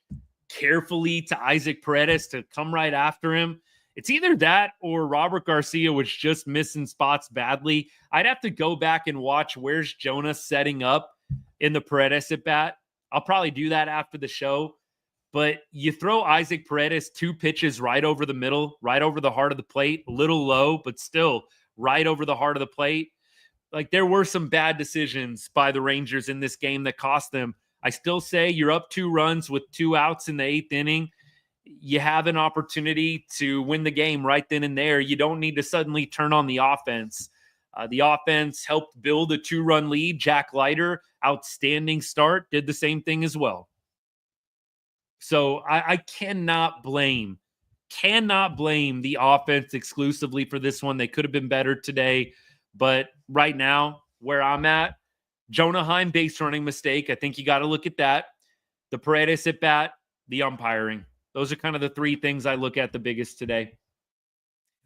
carefully to Isaac Paredes to come right after him. It's either that or Robert Garcia was just missing spots badly. I'd have to go back and watch where's Jonah setting up in the Paredes at bat. I'll probably do that after the show. But you throw Isaac Paredes 2 pitches right over the middle, right over the heart of the plate, a little low, but still right over the heart of the plate. Like, there were some bad decisions by the Rangers in this game that cost them. I still say you're up 2 runs with 2 outs in the 8th inning. You have an opportunity to win the game right then and there. You don't need to suddenly turn on the offense. The offense helped build a 2-run lead. Jack Leiter, outstanding start, did the same thing as well. So I cannot blame the offense exclusively for this one. They could have been better today. But right now, where I'm at, Jonah Heim base running mistake. I think you got to look at that. The Paredes at bat, the umpiring. Those are kind of the 3 things I look at the biggest today.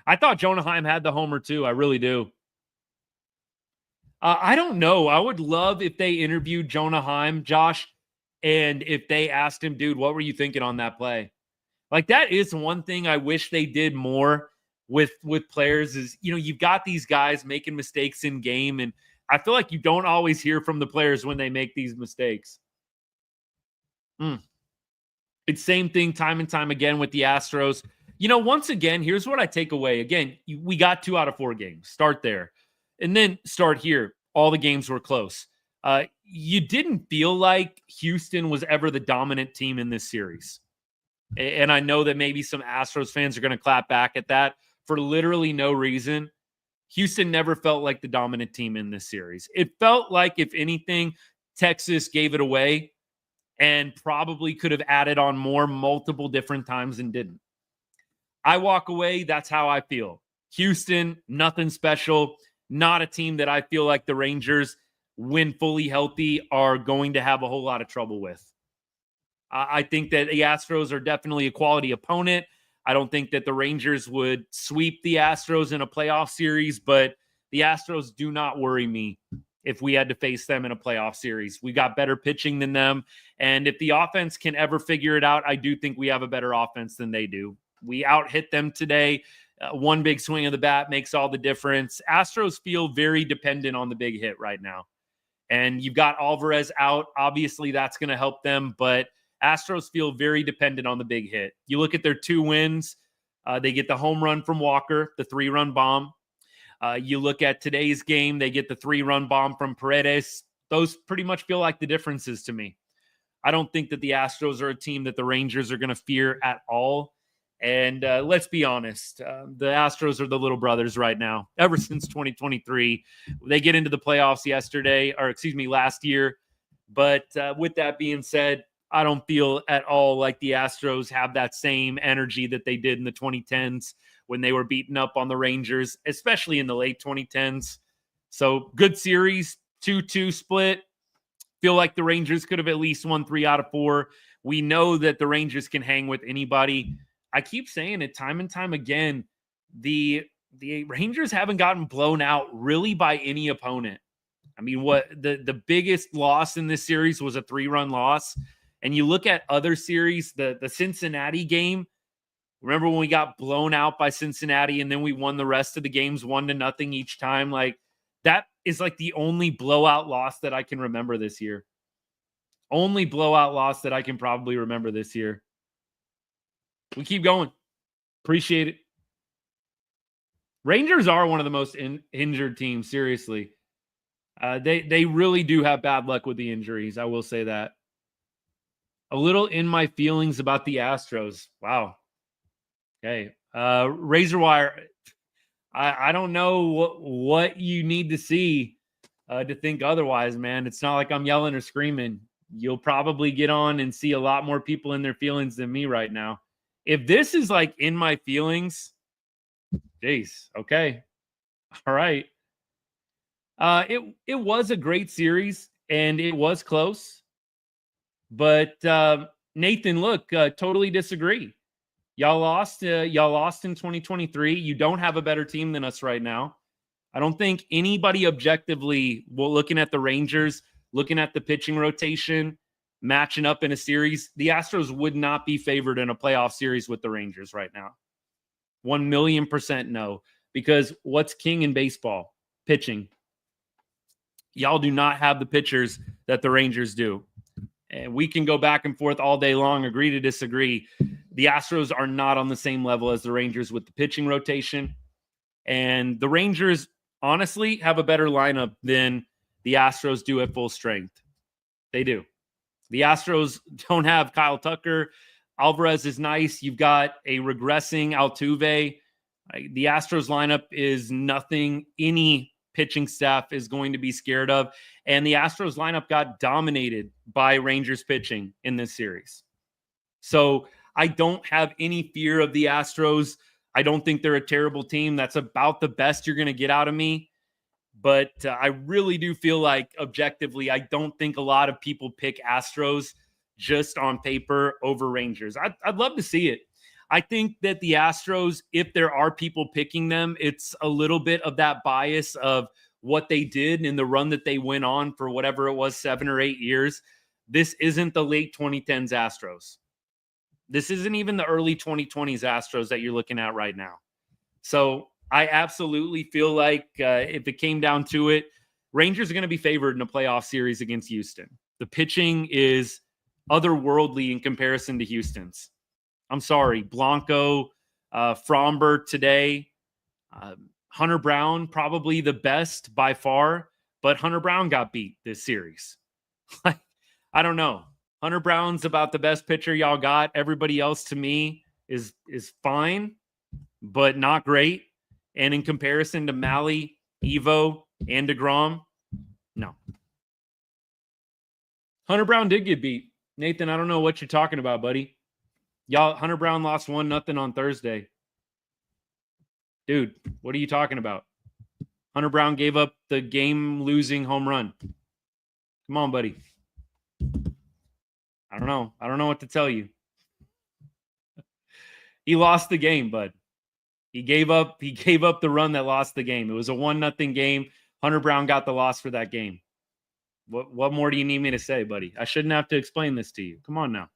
I thought Jonah Heim had the homer too. I really do. I don't know. I would love if they interviewed Jonah Heim, Josh, and if they asked him, dude, what were you thinking on that play? Like, that is one thing I wish they did more with players is, you know, you've got these guys making mistakes in game, and I feel like you don't always hear from the players when they make these mistakes. It's same thing time and time again with the Astros. You know, once again, here's what I take away. Again, we got 2 out of 4 games. Start there. And then start here. All the games were close. You didn't feel like Houston was ever the dominant team in this series. And I know that maybe some Astros fans are going to clap back at that for literally no reason. Houston never felt like the dominant team in this series. It felt like, if anything, Texas gave it away and probably could have added on more multiple different times and didn't. I walk away, that's how I feel. Houston, nothing special. Not a team that I feel like the Rangers, when fully healthy, are going to have a whole lot of trouble with. I think that the Astros are definitely a quality opponent. I don't think that the Rangers would sweep the Astros in a playoff series, but the Astros do not worry me if we had to face them in a playoff series. We got better pitching than them, and if the offense can ever figure it out, I do think we have a better offense than they do. We out-hit them today. One big swing of the bat makes all the difference. Astros feel very dependent on the big hit right now. And you've got Alvarez out. Obviously, that's going to help them, but Astros feel very dependent on the big hit. You look at their 2 wins. They get the home run from Walker, the 3-run bomb. You look at today's game, they get the 3-run bomb from Paredes. Those pretty much feel like the differences to me. I don't think that the Astros are a team that the Rangers are going to fear at all. And let's be honest, the Astros are the little brothers right now. Ever since 2023, they get into the playoffs last year. But with that being said, I don't feel at all like the Astros have that same energy that they did in the 2010s when they were beating up on the Rangers, especially in the late 2010s. So good series, 2-2 split. Feel like the Rangers could have at least won 3 out of 4. We know that the Rangers can hang with anybody. I keep saying it time and time again. The Rangers haven't gotten blown out really by any opponent. I mean, what the biggest loss in this series was a 3-run loss. And you look at other series, the Cincinnati game. Remember when we got blown out by Cincinnati and then we won the rest of the games 1-0 each time? Like, that is like the only blowout loss that I can remember this year. Only blowout loss that I can probably remember this year. We keep going. Appreciate it. Rangers are one of the most injured teams, seriously. They really do have bad luck with the injuries. I will say that. A little in my feelings about the Astros. Wow. Okay. Razor wire. I don't know what you need to see to think otherwise, man. It's not like I'm yelling or screaming. You'll probably get on and see a lot more people in their feelings than me right now. If this is like in my feelings, geez, okay. All right. It was a great series and it was close. But Nathan, look, totally disagree. Y'all lost in 2023. You don't have a better team than us right now. I don't think anybody objectively, looking at the Rangers, looking at the pitching rotation, matching up in a series, the Astros would not be favored in a playoff series with the Rangers right now. 1,000,000% no. Because what's king in baseball? Pitching. Y'all do not have the pitchers that the Rangers do. And we can go back and forth all day long, agree to disagree. The Astros are not on the same level as the Rangers with the pitching rotation. And the Rangers, honestly, have a better lineup than the Astros do at full strength. They do. The Astros don't have Kyle Tucker. Alvarez is nice. You've got a regressing Altuve. The Astros lineup is nothing any pitching staff is going to be scared of. And the Astros lineup got dominated by Rangers pitching in this series. So I don't have any fear of the Astros. I don't think they're a terrible team. That's about the best you're going to get out of me. But I really do feel like objectively, I don't think a lot of people pick Astros just on paper over Rangers. I'd love to see it. I think that the Astros, if there are people picking them, it's a little bit of that bias of what they did in the run that they went on for whatever it was, 7 or 8 years. This isn't the late 2010s Astros. This isn't even the early 2020s Astros that you're looking at right now. So I absolutely feel like if it came down to it, Rangers are going to be favored in a playoff series against Houston. The pitching is otherworldly in comparison to Houston's. I'm sorry, Blanco, Fromber today, Hunter Brown, probably the best by far, but Hunter Brown got beat this series. I don't know. Hunter Brown's about the best pitcher y'all got. Everybody else to me is fine, but not great. And in comparison to Malley, Evo, and DeGrom, no. Hunter Brown did get beat. Nathan, I don't know what you're talking about, buddy. Y'all, Hunter Brown lost 1-0 on Thursday. Dude, what are you talking about? Hunter Brown gave up the game-losing home run. Come on, buddy. I don't know. I don't know what to tell you. He lost the game, bud. He gave up the run that lost the game. It was a 1-0 game. Hunter Brown got the loss for that game. What more do you need me to say, buddy? I shouldn't have to explain this to you. Come on now.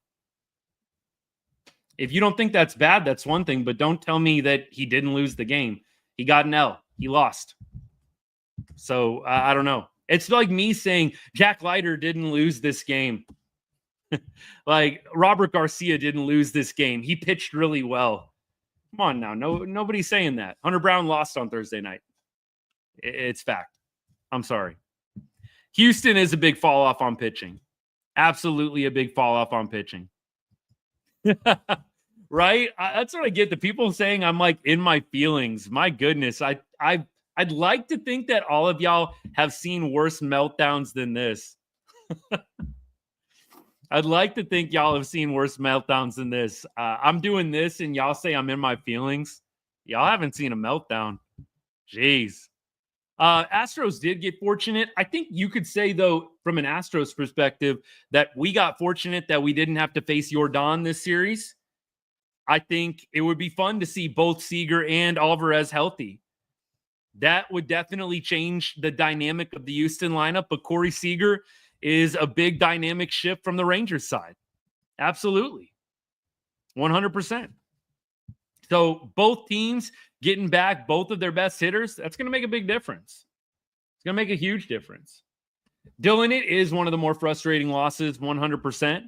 If you don't think that's bad, that's one thing, but don't tell me that he didn't lose the game. He got an L. He lost. So I don't know. It's like me saying Jack Leiter didn't lose this game. Like Robert Garcia didn't lose this game. He pitched really well. Come on now. Nobody's saying that. Hunter Brown lost on Thursday night. It's fact. I'm sorry. Houston is a big fall off on pitching. Absolutely a big fall off on pitching. Right? That's what I get. The people saying I'm like in my feelings. My goodness. I'd like to think that all of y'all have seen worse meltdowns than this. I'd like to think y'all have seen worse meltdowns than this. I'm doing this and y'all say I'm in my feelings. Y'all haven't seen a meltdown. Jeez. Astros did get fortunate. I think you could say, though, from an Astros perspective, that we got fortunate that we didn't have to face Yordan this series. I think it would be fun to see both Seager and Alvarez healthy. That would definitely change the dynamic of the Houston lineup, but Corey Seager is a big dynamic shift from the Rangers side. Absolutely. 100%. So both teams getting back both of their best hitters, that's going to make a big difference. It's going to make a huge difference. Dylan, it is one of the more frustrating losses, 100%.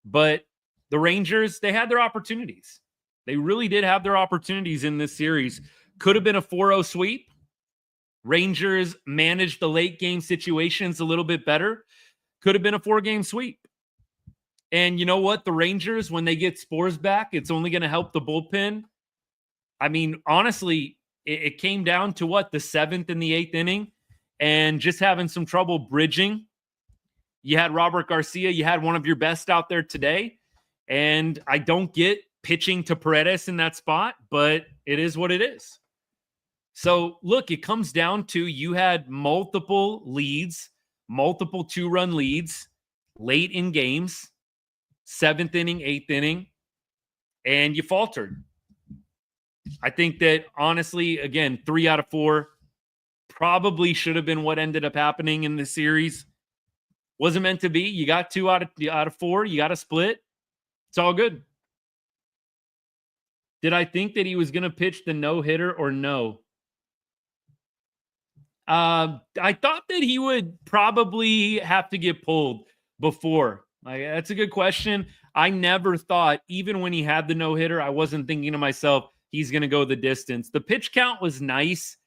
But the Rangers, they had their opportunities. They really did have their opportunities in this series. Could have been a 4-0 sweep. Rangers managed the late game situations a little bit better. Could have been a 4-game sweep. And you know what? The Rangers, when they get Spores back, it's only going to help the bullpen. I mean, honestly, it came down to what? The 7th and the 8th inning, and just having some trouble bridging. You had Robert Garcia. You had one of your best out there today. And I don't get pitching to Paredes in that spot, but it is what it is. So, look, it comes down to you had multiple leads, multiple 2-run leads late in games, 7th inning, 8th inning, and you faltered. I think that, honestly, again, 3 out of 4 probably should have been what ended up happening in the series. Wasn't meant to be. You got 2 out of 4. You got a split. It's all good. Did I think that he was going to pitch the no-hitter or no? I thought that he would probably have to get pulled before. That's a good question. I never thought, even when he had the no-hitter, I wasn't thinking to myself, he's going to go the distance. The pitch count was nice,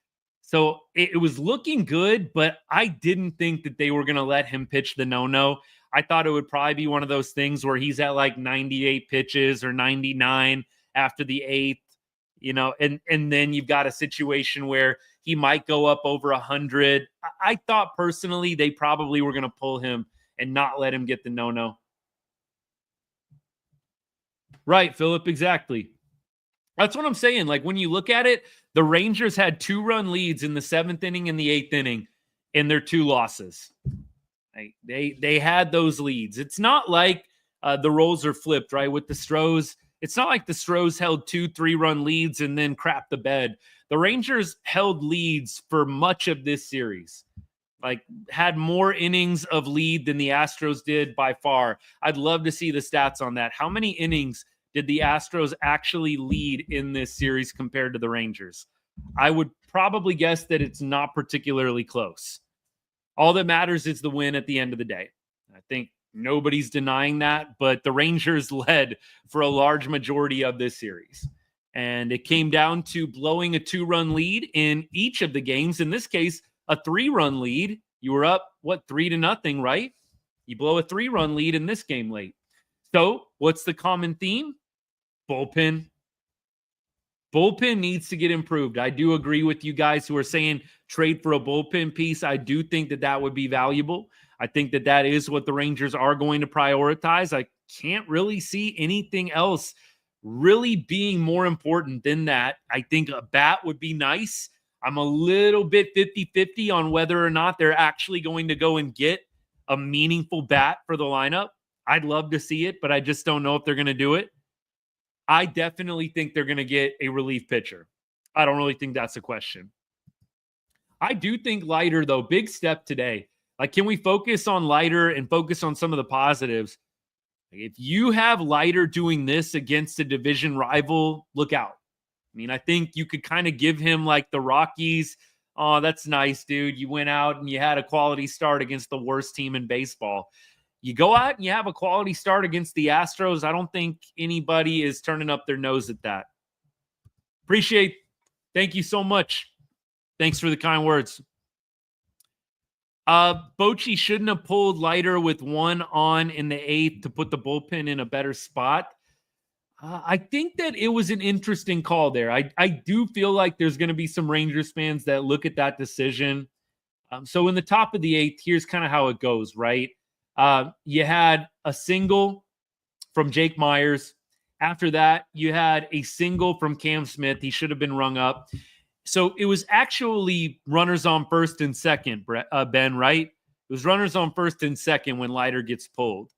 so it was looking good, but I didn't think that they were going to let him pitch the no-no. I thought it would probably be one of those things where he's at like 98 pitches or 99 after the 8th, and then you've got a situation where he might go up over 100. I thought personally they probably were going to pull him and not let him get the no-no. Right, Philip, exactly. That's what I'm saying. Like, when you look at it, the Rangers had 2-run leads in the 7th inning and the 8th inning in their 2 losses. They had those leads. It's not like the roles are flipped, right? With the Stros, it's not like the Stros held 2 3-run leads and then crapped the bed. The Rangers held leads for much of this series. Like, had more innings of lead than the Astros did by far. I'd love to see the stats on that. How many innings did the Astros actually lead in this series compared to the Rangers? I would probably guess that it's not particularly close. All that matters is the win at the end of the day. I think nobody's denying that, but the Rangers led for a large majority of this series. And it came down to blowing a 2-run lead in each of the games. In this case, a 3-run lead. You were up, 3-0, right? You blow a 3-run lead in this game late. So what's the common theme? Bullpen. Bullpen needs to get improved. I do agree with you guys who are saying trade for a bullpen piece. I do think that that would be valuable. I think that that is what the Rangers are going to prioritize. I can't really see anything else really being more important than that. I think a bat would be nice. I'm a little bit 50-50 on whether or not they're actually going to go and get a meaningful bat for the lineup. I'd love to see it, but I just don't know if they're going to do it. I definitely think they're going to get a relief pitcher. I don't really think that's a question. I do think Leiter, though, big step today. Like, can we focus on Leiter and focus on some of the positives? If you have Leiter doing this against a division rival, look out. I mean, I think you could kind of give him like the Rockies. Oh, that's nice, dude. You went out and you had a quality start against the worst team in baseball. You go out and you have a quality start against the Astros. I don't think anybody is turning up their nose at that. Appreciate. Thank you so much. Thanks for the kind words. Bochy shouldn't have pulled Leiter with 1 on in the 8th to put the bullpen in a better spot. I think that it was an interesting call there. I do feel like there's going to be some Rangers fans that look at that decision. So in the top of the 8th, here's kind of how it goes, right? You had a single from Jake Myers. After that, you had a single from Cam Smith. He should have been rung up. So it was actually runners on first and second, Ben, right? It was runners on first and second when Leiter gets pulled.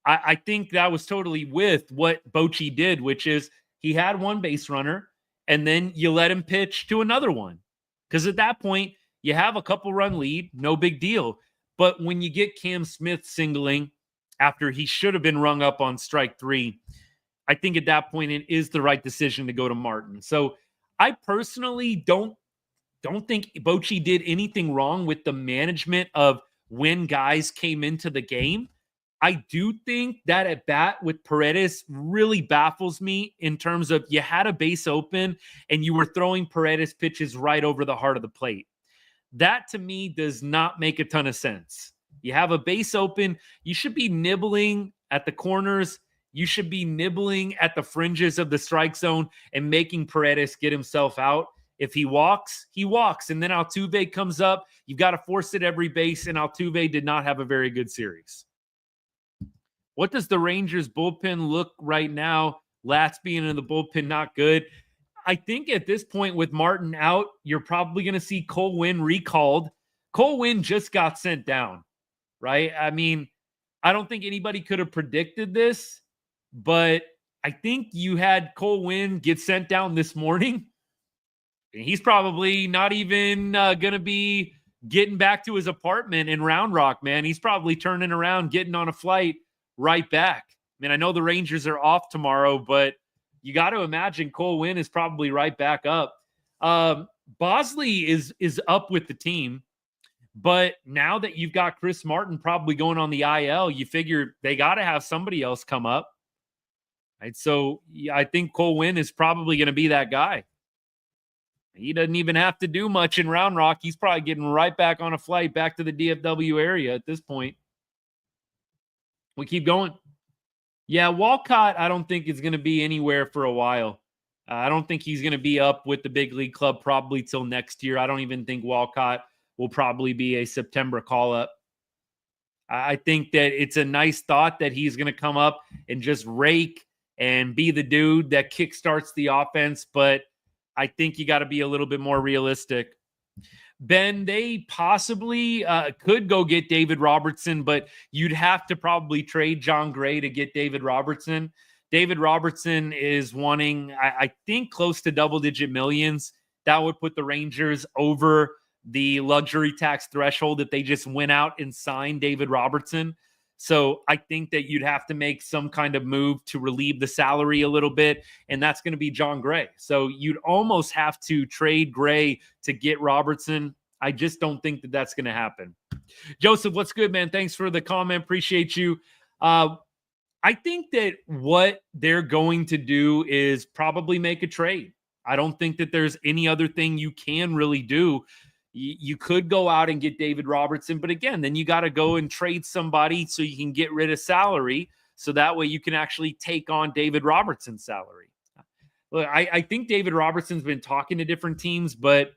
I think that was totally with what Bochy did, which is he had one base runner, and then you let him pitch to another one. Because at that point, you have a couple-run lead, no big deal. But when you get Cam Smith singling after he should have been rung up on strike 3, I think at that point it is the right decision to go to Martin. So I personally don't think Bochy did anything wrong with the management of when guys came into the game. I do think that at bat with Paredes really baffles me in terms of you had a base open and you were throwing Paredes pitches right over the heart of the plate. That to me does not make a ton of sense. You have a base open, you should be nibbling at the corners, you should be nibbling at the fringes of the strike zone and making Paredes get himself out. If he walks, he walks. And then Altuve comes up. You've got to force it every base, and Altuve did not have a very good series. What does the Rangers bullpen look right now? Lats being in the bullpen, not good. I think at this point with Martin out, you're probably going to see Cole Winn recalled. Cole Winn just got sent down, right? I mean, I don't think anybody could have predicted this, but I think you had Cole Winn get sent down this morning. And he's probably not even going to be getting back to his apartment in Round Rock, man. He's probably turning around, getting on a flight right back. I mean, I know the Rangers are off tomorrow, but you got to imagine Cole Winn is probably right back up. Bosley is up with the team, but now that you've got Chris Martin probably going on the IL, you figure they got to have somebody else come up. Right? So I think Cole Winn is probably going to be that guy. He doesn't even have to do much in Round Rock. He's probably getting right back on a flight back to the DFW area at this point. We keep going. Yeah, Walcott, I don't think is going to be anywhere for a while. I don't think he's going to be up with the big league club probably till next year. I don't even think Walcott will probably be a September call-up. I think that it's a nice thought that he's going to come up and just rake and be the dude that kickstarts the offense, but I think you got to be a little bit more realistic. Ben, they possibly could go get David Robertson, but you'd have to probably trade John Gray to get David Robertson. David Robertson is wanting, I think, close to double-digit millions. That would put the Rangers over the luxury tax threshold if they just went out and signed David Robertson. So I think that you'd have to make some kind of move to relieve the salary a little bit, and that's going to be John Gray. So you'd almost have to trade Gray to get Robertson. I just don't think that that's going to happen. Joseph, what's good, man? Thanks for the comment. Appreciate you. I think that what they're going to do is probably make a trade. I don't think that there's any other thing you can really do. You could go out and get David Robertson, but again, then you got to go and trade somebody so you can get rid of salary, so that way you can actually take on David Robertson's salary. Look, I think David Robertson's been talking to different teams, but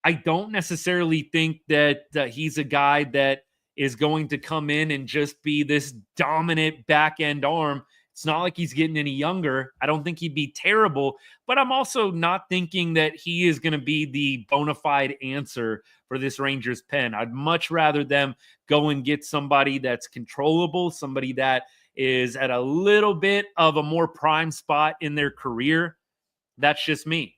I don't necessarily think that he's a guy that is going to come in and just be this dominant back-end arm. It's not like he's getting any younger. I don't think he'd be terrible, but I'm also not thinking that he is going to be the bona fide answer for this Rangers pen. I'd much rather them go and get somebody that's controllable, somebody that is at a little bit of a more prime spot in their career. That's just me.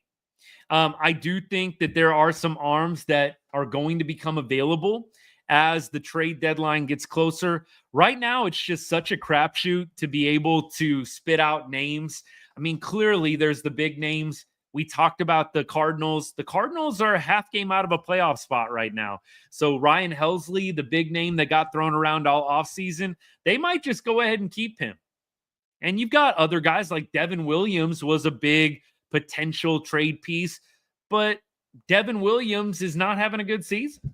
I do think that there are some arms that are going to become available as the trade deadline gets closer. Right now, it's just such a crapshoot to be able to spit out names. I mean, clearly there's the big names. We talked about the Cardinals. The Cardinals are a half game out of a playoff spot right now. So Ryan Helsley, the big name that got thrown around all offseason, they might just go ahead and keep him. And you've got other guys like Devin Williams was a big potential trade piece, but Devin Williams is not having a good season.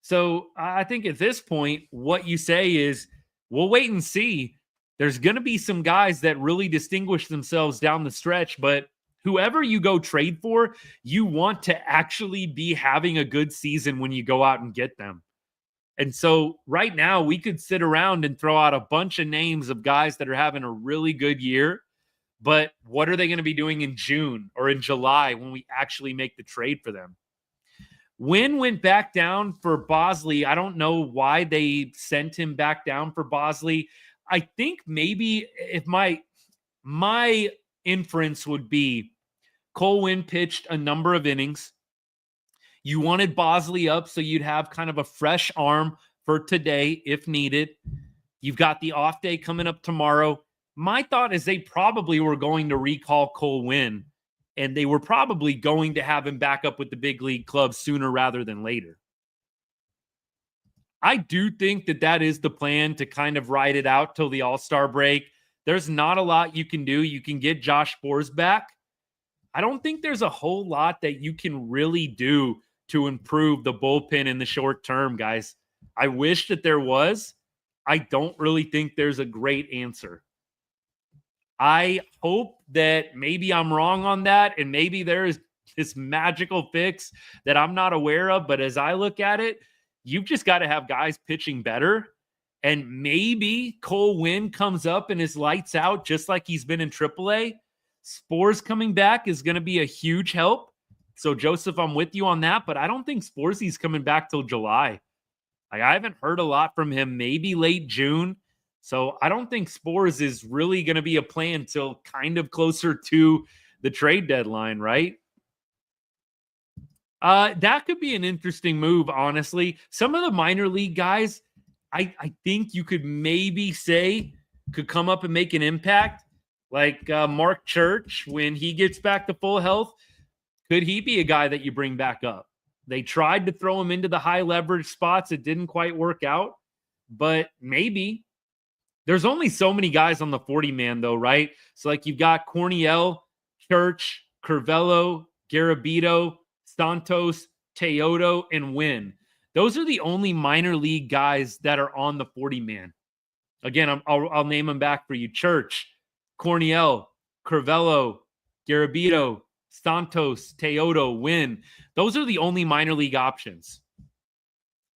So I think at this point, what you say is, we'll wait and see. There's going to be some guys that really distinguish themselves down the stretch, but whoever you go trade for, you want to actually be having a good season when you go out and get them. And so right now, we could sit around and throw out a bunch of names of guys that are having a really good year, but what are they going to be doing in June or in July when we actually make the trade for them? Wynn went back down for Bosley. I don't know why they sent him back down for Bosley. I think maybe if my inference would be Cole Wynn pitched a number of innings. You wanted Bosley up so you'd have kind of a fresh arm for today if needed. You've got the off day coming up tomorrow. My thought is they probably were going to recall Cole Wynn, and they were probably going to have him back up with the big league club sooner rather than later. I do think that is the plan, to kind of ride it out till the All-Star break. There's not a lot you can do. You can get Josh Sborz back. I don't think there's a whole lot that you can really do to improve the bullpen in the short term, guys. I wish that there was. I don't really think there's a great answer. I hope that maybe I'm wrong on that, and maybe there is this magical fix that I'm not aware of. But as I look at it, you've just got to have guys pitching better. And maybe Cole Winn comes up and is lights out just like he's been in AAA. Sborz coming back is going to be a huge help. So, Joseph, I'm with you on that, but I don't think Sborzy's coming back till July. Like, I haven't heard a lot from him, maybe late June. So I don't think Sborz is really going to be a play until kind of closer to the trade deadline, right? That could be an interesting move, honestly. Some of the minor league guys, I think you could maybe say could come up and make an impact. Like Mark Church, when he gets back to full health, could he be a guy that you bring back up? They tried to throw him into the high leverage spots. It didn't quite work out, but maybe. There's only so many guys on the 40-man, though, right? So, like, you've got Corniel, Church, Curvelo, Garabito, Santos, Teodo, and Wynn. Those are the only minor league guys that are on the 40-man. Again, I'll name them back for you. Church, Corniel, Curvelo, Garabito, Santos, Teodo, Wynn. Those are the only minor league options.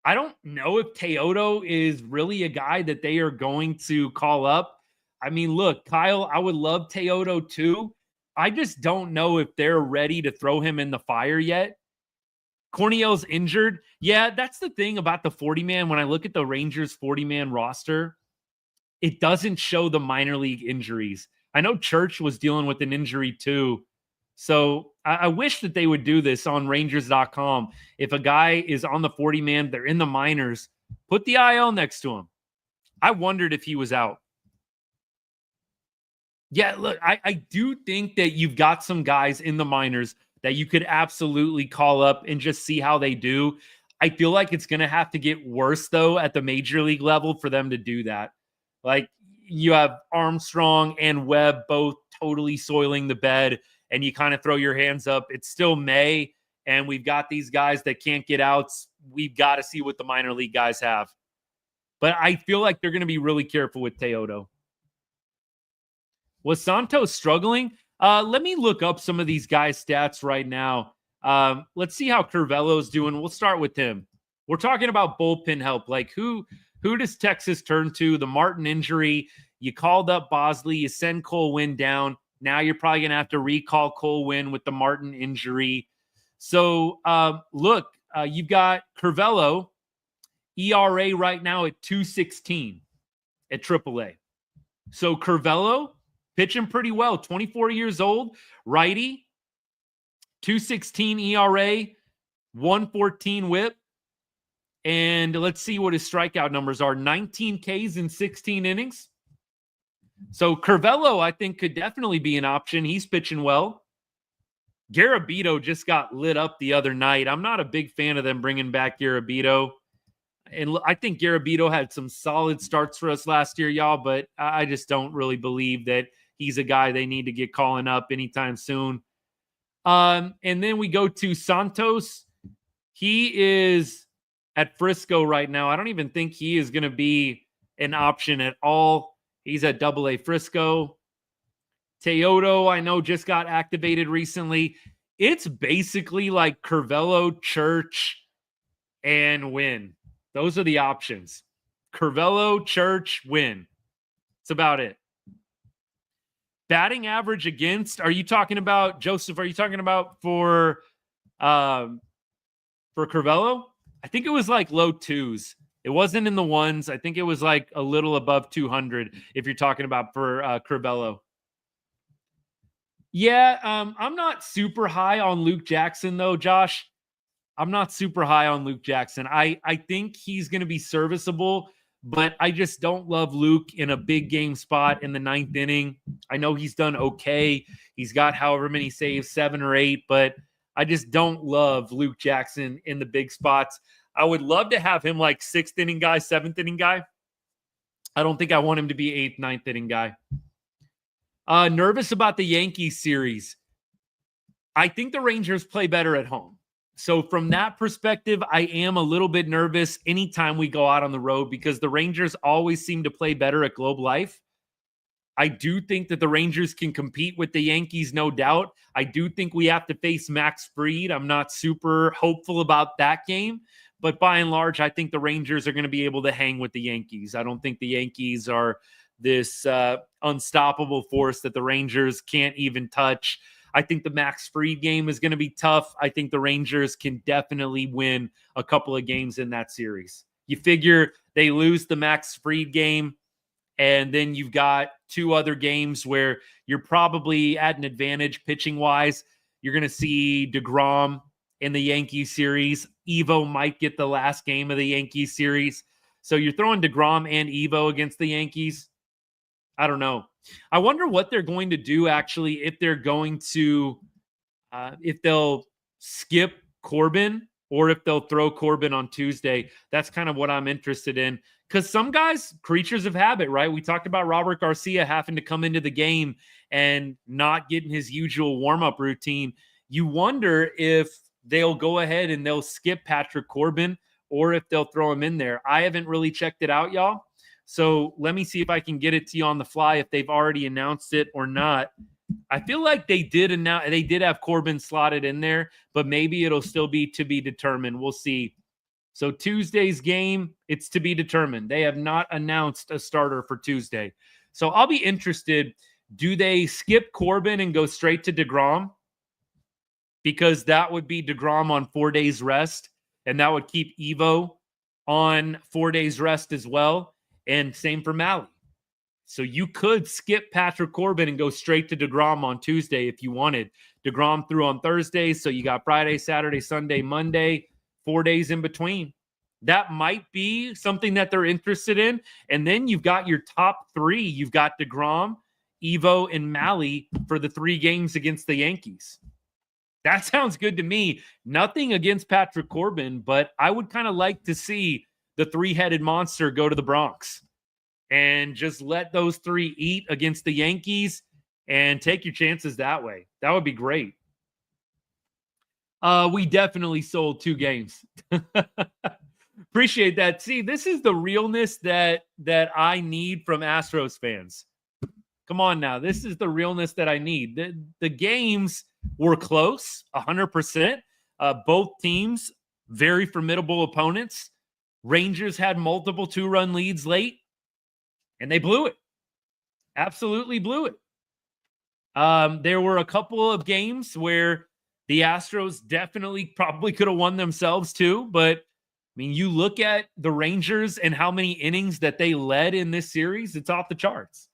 I don't know if Teodo is really a guy that they are going to call up. I mean, look, Kyle, I would love Teodo too. I just don't know if they're ready to throw him in the fire yet. Corniel's injured. Yeah, that's the thing about the 40-man. When I look at the Rangers 40-man roster, it doesn't show the minor league injuries. I know Church was dealing with an injury too. So I wish that they would do this on Rangers.com. If a guy is on the 40-man, they're in the minors, put the IL next to him. I wondered if he was out. Yeah, look, I do think that you've got some guys in the minors that you could absolutely call up and just see how they do. I feel like it's going to have to get worse, though, at the major league level for them to do that. Like, you have Armstrong and Webb both totally soiling the bed, and you kind of throw your hands up. It's still May, and we've got these guys that can't get outs. We've got to see what the minor league guys have. But I feel like they're going to be really careful with Teodo. Was Santos struggling? Let me look up some of these guys' stats right now. Let's see how Curvelo's doing. We'll start with him. We're talking about bullpen help. Like, who does Texas turn to? The Martin injury. You called up Bosley. You send Cole Winn down. Now you're probably going to have to recall Cole Winn with the Martin injury. So, look, you've got Curvelo, ERA right now at 2.16 at AAA. So Curvelo pitching pretty well, 24 years old, righty, 2.16 ERA, 1.14 whip. And let's see what his strikeout numbers are. 19 Ks in 16 innings. So Curvelo, I think, could definitely be an option. He's pitching well. Garabito just got lit up the other night. I'm not a big fan of them bringing back Garabito. And I think Garabito had some solid starts for us last year, y'all, but I just don't really believe that he's a guy they need to get calling up anytime soon. And then we go to Santos. He is at Frisco right now. I don't even think he is going to be an option at all. He's at AA Frisco. Teodo, I know, just got activated recently. It's basically like Curvelo, Church, and Wynn. Those are the options. Curvelo, Church, Wynn. That's about it. Batting average against, are you talking about, Joseph, are you talking about for Curvelo? I think it was like low twos. It wasn't in the ones. I think it was like a little above 200 if you're talking about for Curvelo. Yeah, I'm not super high on Luke Jackson, though, Josh. I'm not super high on Luke Jackson. I think he's going to be serviceable, but I just don't love Luke in a big game spot in the 9th inning. I know he's done okay. He's got however many saves, 7 or 8, but I just don't love Luke Jackson in the big spots. I would love to have him like 6th inning guy, 7th inning guy. I don't think I want him to be 8th, 9th inning guy. Nervous about the Yankees series. I think the Rangers play better at home. So from that perspective, I am a little bit nervous anytime we go out on the road because the Rangers always seem to play better at Globe Life. I do think that the Rangers can compete with the Yankees, no doubt. I do think we have to face Max Fried. I'm not super hopeful about that game. But by and large, I think the Rangers are going to be able to hang with the Yankees. I don't think the Yankees are this unstoppable force that the Rangers can't even touch. I think the Max Fried game is going to be tough. I think the Rangers can definitely win a couple of games in that series. You figure they lose the Max Fried game, and then you've got 2 other games where you're probably at an advantage pitching-wise. You're going to see DeGrom in the Yankees series. Evo might get the last game of the Yankees series. So you're throwing DeGrom and Evo against the Yankees. I don't know. I wonder what they're going to do, actually, if they're going to if they'll skip Corbin or if they'll throw Corbin on Tuesday. That's kind of what I'm interested in. Because some guys, creatures of habit, right? We talked about Robert Garcia having to come into the game and not getting his usual warm-up routine. You wonder if they'll go ahead and they'll skip Patrick Corbin or if they'll throw him in there. I haven't really checked it out, y'all. So let me see if I can get it to you on the fly if they've already announced it or not. I feel like they did have Corbin slotted in there, but maybe it'll still be to be determined. We'll see. So Tuesday's game, it's to be determined. They have not announced a starter for Tuesday. So I'll be interested. Do they skip Corbin and go straight to DeGrom? Because that would be DeGrom on 4 days rest, and that would keep Evo on 4 days rest as well. And same for Malley. So you could skip Patrick Corbin and go straight to DeGrom on Tuesday if you wanted. DeGrom threw on Thursday, so you got Friday, Saturday, Sunday, Monday, 4 days in between. That might be something that they're interested in. And then you've got your top 3. You've got DeGrom, Evo, and Malley for the 3 games against the Yankees. That sounds good to me. Nothing against Patrick Corbin, but I would kind of like to see the 3-headed monster go to the Bronx and just let those 3 eat against the Yankees and take your chances that way. That would be great. We definitely sold 2 games. Appreciate that. See, this is the realness that I need from Astros fans. Come on now. This is the realness that I need. The games were close, 100%. Both teams, very formidable opponents. Rangers had multiple 2-run leads late, and they blew it. Absolutely blew it. There were a couple of games where the Astros definitely probably could have won themselves too, but I mean, you look at the Rangers and how many innings that they led in this series, it's off the charts.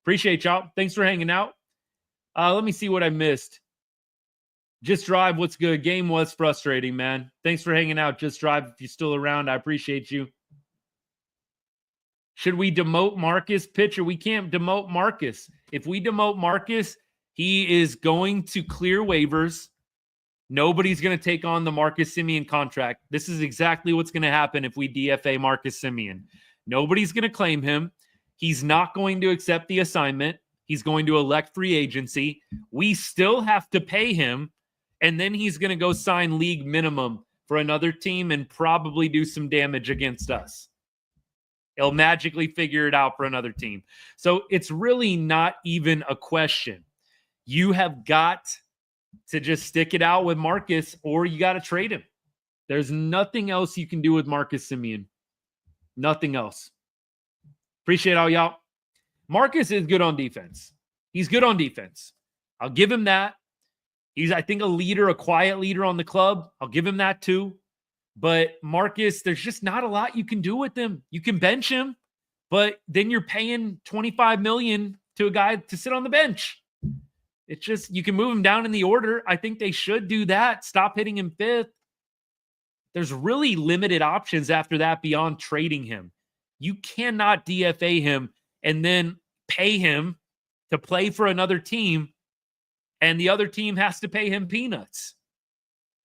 Appreciate y'all. Thanks for hanging out. Let me see what I missed. Just Drive, what's good? Game was frustrating, man. Thanks for hanging out. Just Drive, if you're still around, I appreciate you. Should we demote Marcus, pitcher? We can't demote Marcus. If we demote Marcus, he is going to clear waivers. Nobody's going to take on the Marcus Semien contract. This is exactly what's going to happen if we DFA Marcus Semien. Nobody's going to claim him. He's not going to accept the assignment. He's going to elect free agency. We still have to pay him. And then he's going to go sign league minimum for another team and probably do some damage against us. He'll magically figure it out for another team. So it's really not even a question. You have got to just stick it out with Marcus, or you got to trade him. There's nothing else you can do with Marcus Semien. Nothing else. Appreciate all y'all. Marcus is good on defense. He's good on defense. I'll give him that. He's, I think, a leader, a quiet leader on the club. I'll give him that too. But Marcus, there's just not a lot you can do with him. You can bench him, but then you're paying $25 million to a guy to sit on the bench. It's just, you can move him down in the order. I think they should do that. Stop hitting him 5th. There's really limited options after that beyond trading him. You cannot DFA him and then pay him to play for another team, and the other team has to pay him peanuts.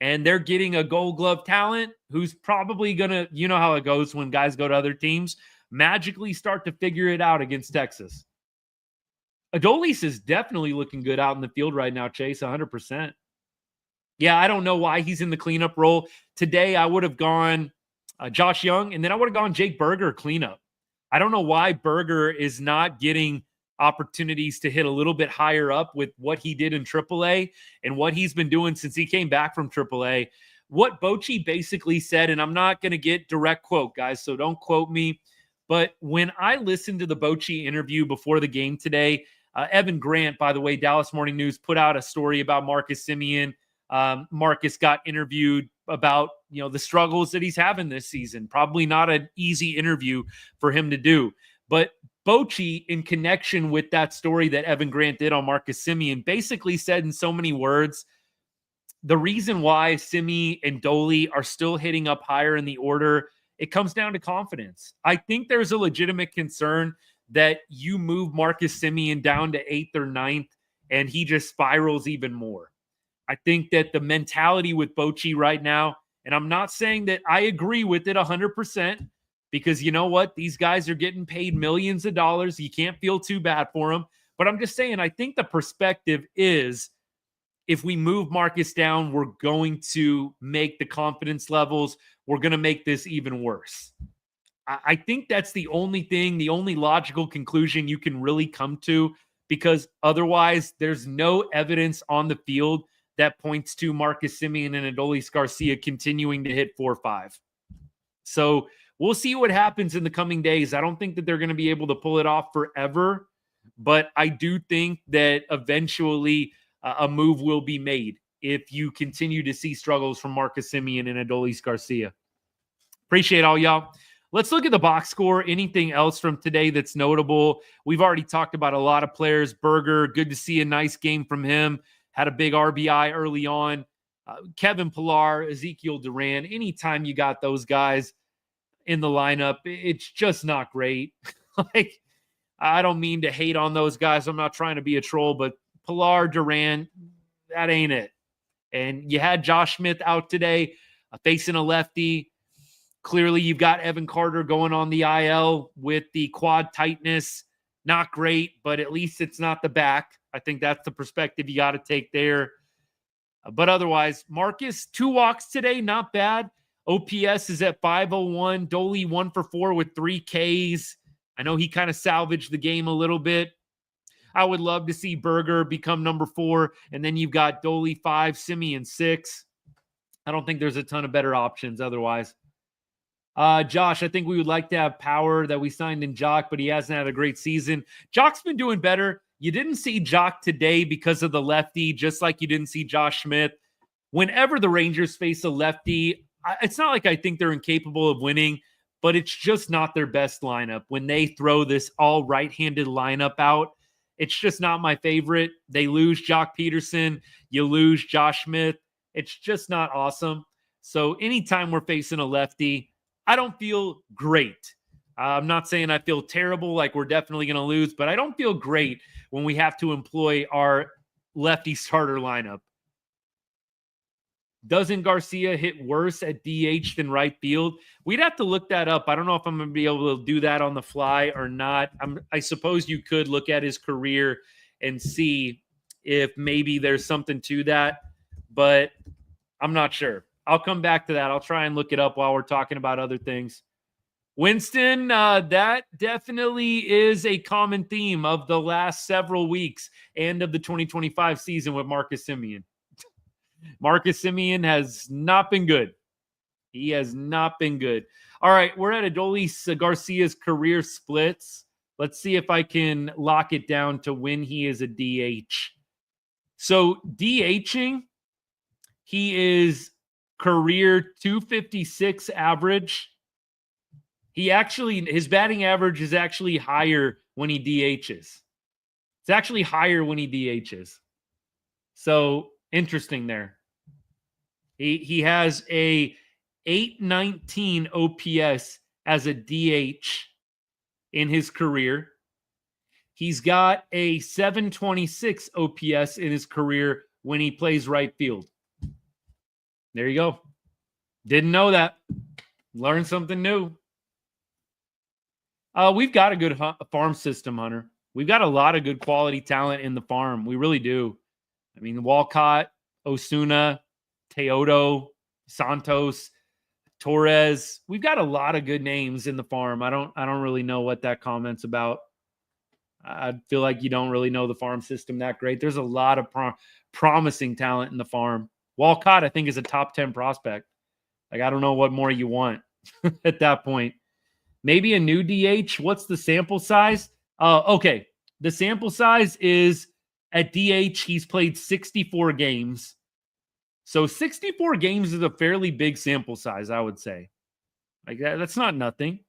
and they're getting a Gold Glove talent who's probably going to, you know how it goes when guys go to other teams, magically start to figure it out against Texas. Adolis is definitely looking good out in the field right now, Chase, 100%. Yeah, I don't know why he's in the cleanup role. Today, I would have gone Josh Young, and then I would have gone Jake Berger cleanup. I don't know why Berger is not getting opportunities to hit a little bit higher up with what he did in AAA and what he's been doing since he came back from AAA. What Bochy basically said, and I'm not going to get direct quote, guys, so don't quote me, but when I listened to the Bochy interview before the game today, Evan Grant, by the way, Dallas Morning News put out a story about Marcus Semien. Marcus got interviewed about, the struggles that he's having this season. Probably not an easy interview for him to do. But Bochy, in connection with that story that Evan Grant did on Marcus Semien, basically said in so many words, the reason why Simi and Dolly are still hitting up higher in the order, it comes down to confidence. I think there's a legitimate concern that you move Marcus Semien down to 8th or 9th and he just spirals even more. I think that the mentality with Bochy right now, and I'm not saying that I agree with it 100%, because you know what? These guys are getting paid millions of dollars. You can't feel too bad for them. But I'm just saying, I think the perspective is if we move Marcus down, we're going to make the confidence levels, we're going to make this even worse. I think that's the only thing, the only logical conclusion you can really come to, because otherwise there's no evidence on the field that points to Marcus Semien and Adolis Garcia continuing to hit 4-5. So we'll see what happens in the coming days. I don't think that they're going to be able to pull it off forever, but I do think that eventually a move will be made if you continue to see struggles from Marcus Semien and Adolis Garcia. Appreciate all y'all. Let's look at the box score. Anything else from today that's notable? We've already talked about a lot of players. Berger, good to see a nice game from him. Had a big RBI early on. Kevin Pillar, Ezekiel Duran. Anytime you got those guys in the lineup, it's just not great. Like, I don't mean to hate on those guys. I'm not trying to be a troll, but Pillar, Duran, that ain't it. And you had Josh Smith out today facing a lefty. Clearly, you've got Evan Carter going on the IL with the quad tightness. Not great, but at least it's not the back. I think that's the perspective you got to take there. But otherwise, Marcus, 2 walks today, not bad. OPS is at 501. Dolly 1 for 4 with 3 Ks. I know he kind of salvaged the game a little bit. I would love to see Berger become number 4. And then you've got Dolly 5, Semien 6. I don't think there's a ton of better options otherwise. Josh, I think we would like to have Power that we signed in Jock, but he hasn't had a great season. Jock's been doing better. You didn't see Jock today because of the lefty, just like you didn't see Josh Smith. Whenever the Rangers face a lefty, it's not like I think they're incapable of winning, but it's just not their best lineup. When they throw this all right-handed lineup out, it's just not my favorite. They lose Jock Peterson. You lose Josh Smith. It's just not awesome. So anytime we're facing a lefty, I don't feel great. I'm not saying I feel terrible, like we're definitely going to lose, but I don't feel great when we have to employ our lefty starter lineup. Doesn't Garcia hit worse at DH than right field? We'd have to look that up. I don't know if I'm going to be able to do that on the fly or not. I suppose you could look at his career and see if maybe there's something to that, but I'm not sure. I'll come back to that. I'll try and look it up while we're talking about other things. Winston, that definitely is a common theme of the last several weeks and of the 2025 season with Marcus Semien. Marcus Semien has not been good. He has not been good. All right, we're at Adolis Garcia's career splits. Let's see if I can lock it down to when he is a DH. So DHing, he is career 256 average. His batting average is actually higher when he DHs. It's actually higher when he DHs. So interesting there. He has a 819 OPS as a DH in his career. He's got a 726 OPS in his career when he plays right field. There you go. Didn't know that. Learned something new. We've got a good farm system, Hunter. We've got a lot of good quality talent in the farm. We really do. I mean, Walcott, Osuna, Teodo, Santos, Torres. We've got a lot of good names in the farm. I don't really know what that comment's about. I feel like you don't really know the farm system that great. There's a lot of promising talent in the farm. Walcott, I think, is a top 10 prospect. Like, I don't know what more you want at that point. Maybe a new DH. What's the sample size? Okay. The sample size is at DH, he's played 64 games. So 64 games is a fairly big sample size, I would say. Like that's not nothing.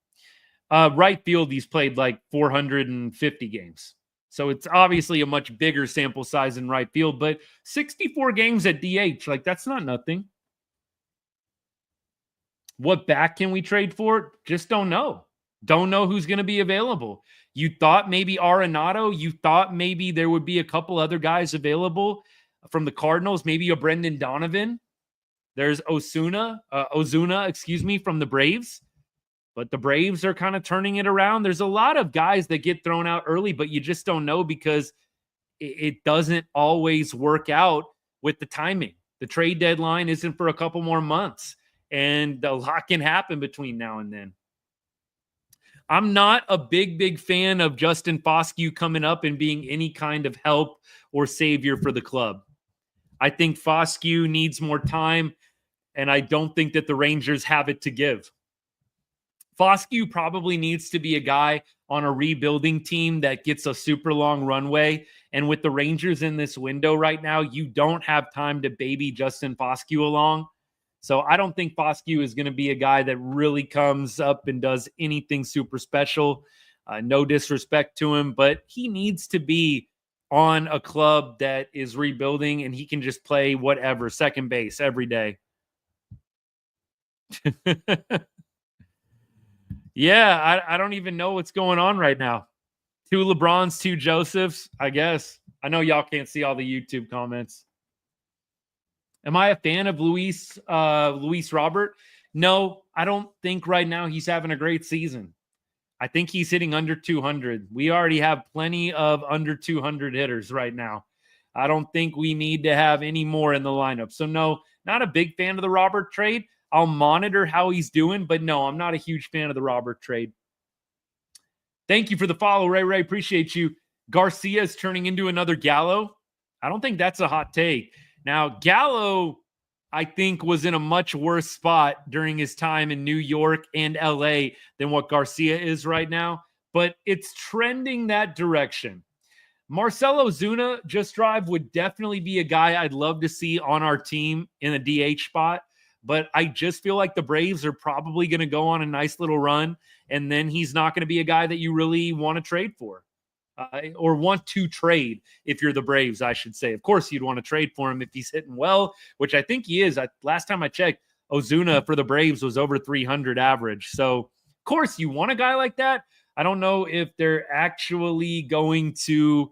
Right field, he's played like 450 games. So it's obviously a much bigger sample size in right field, but 64 games at DH, like that's not nothing. What back can we trade for? Just don't know. Don't know who's going to be available. You thought maybe Arenado. You thought maybe there would be a couple other guys available from the Cardinals, maybe a Brendan Donovan. There's Ozuna, from the Braves. But the Braves are kind of turning it around. There's a lot of guys that get thrown out early, but you just don't know because it doesn't always work out with the timing. The trade deadline isn't for a couple more months, and a lot can happen between now and then. I'm not a big fan of Justin Foscue coming up and being any kind of help or savior for the club. I think Foscue needs more time, and I don't think that the Rangers have it to give. Foscue probably needs to be a guy on a rebuilding team that gets a super long runway. And with the Rangers in this window right now, you don't have time to baby Justin Foscue along. So I don't think Foscue is going to be a guy that really comes up and does anything super special. No disrespect to him, but he needs to be on a club that is rebuilding and he can just play whatever, second base every day. Yeah, I don't even know what's going on right now. 2 LeBrons, 2 Josephs, I guess. I know y'all can't see all the YouTube comments. Am I a fan of Luis Robert? No, I don't think right now he's having a great season. I think he's hitting under 200. We already have plenty of under 200 hitters right now. I don't think we need to have any more in the lineup. So no, not a big fan of the Robert trade. I'll monitor how he's doing, but no, I'm not a huge fan of the Robert trade. Thank you for the follow, Ray. Appreciate you. Garcia is turning into another Gallo. I don't think that's a hot take. Now, Gallo, I think, was in a much worse spot during his time in New York and LA than what Garcia is right now, but it's trending that direction. Marcell Ozuna would definitely be a guy I'd love to see on our team in a DH spot. But I just feel like the Braves are probably going to go on a nice little run, and then he's not going to be a guy that you really want to trade for or want to trade if you're the Braves, I should say. Of course, you'd want to trade for him if he's hitting well, which I think he is. Last time I checked, Ozuna for the Braves was over 300 average. So, of course, you want a guy like that. I don't know if they're actually going to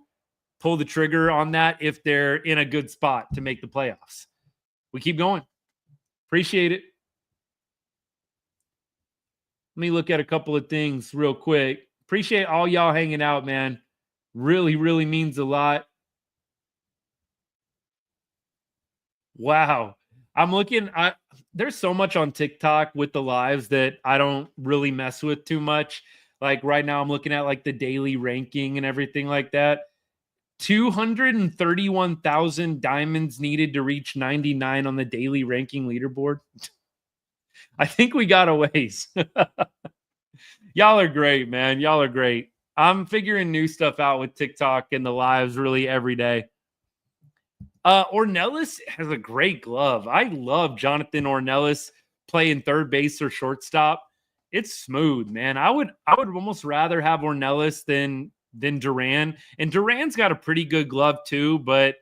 pull the trigger on that if they're in a good spot to make the playoffs. We keep going. Appreciate it. Let me look at a couple of things real quick. Appreciate all y'all hanging out, man. Really, really means a lot. Wow. I'm looking. There's so much on TikTok with the lives that I don't really mess with too much. Like right now, I'm looking at like the daily ranking and everything like that. 231,000 diamonds needed to reach 99 on the daily ranking leaderboard. I think we got a ways. Y'all are great, man. Y'all are great. I'm figuring new stuff out with TikTok and the lives really every day. Ornelas has a great glove. I love Jonathan Ornelas playing third base or shortstop. It's smooth, man. I would almost rather have Ornelas than Duran. And Duran's got a pretty good glove too, but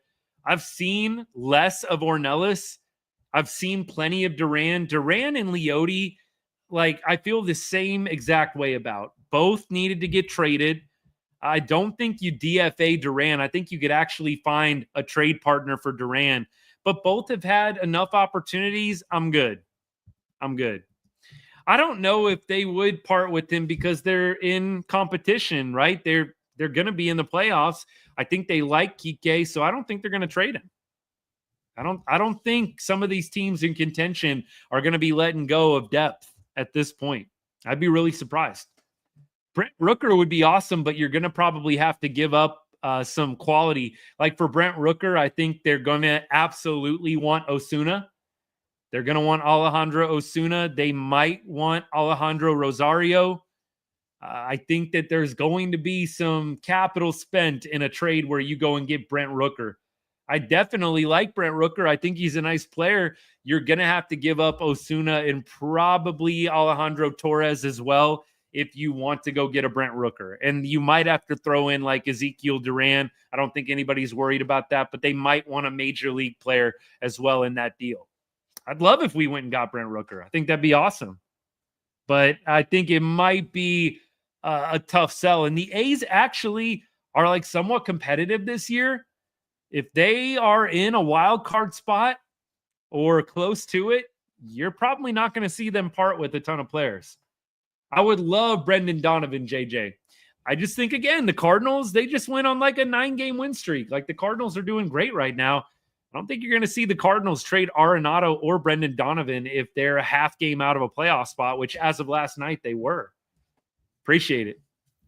I've seen less of Ornelas. I've seen plenty of Duran. Duran and Leote, like, I feel the same exact way about. Both needed to get traded. I don't think you DFA Duran. I think you could actually find a trade partner for Duran. but both have had enough opportunities. I'm good. I don't know if they would part with him because they're in competition, right? They're going to be in the playoffs. I think they like Kike, so I don't think they're going to trade him. I don't think some of these teams in contention are going to be letting go of depth at this point. I'd be really surprised. Brent Rooker would be awesome, but you're going to probably have to give up some quality. Like for Brent Rooker, I think they're going to absolutely want Osuna. They're going to want Alejandro Osuna. They might want Alejandro Rosario. I think that there's going to be some capital spent in a trade where you go and get Brent Rooker. I definitely like Brent Rooker. I think he's a nice player. You're going to have to give up Osuna and probably Alejandro Torres as well if you want to go get a Brent Rooker. And you might have to throw in like Ezekiel Duran. I don't think anybody's worried about that, but they might want a major league player as well in that deal. I'd love if we went and got Brent Rooker. I think that'd be awesome. But I think it might be a tough sell. And the A's actually are like somewhat competitive this year. If they are in a wild card spot or close to it, you're probably not going to see them part with a ton of players. I would love Brendan Donovan, JJ. I just think, again, the Cardinals, they just went on like a 9-game win streak. Like the Cardinals are doing great right now. I don't think you're going to see the Cardinals trade Arenado or Brendan Donovan if they're a half game out of a playoff spot, which as of last night they were. Appreciate it.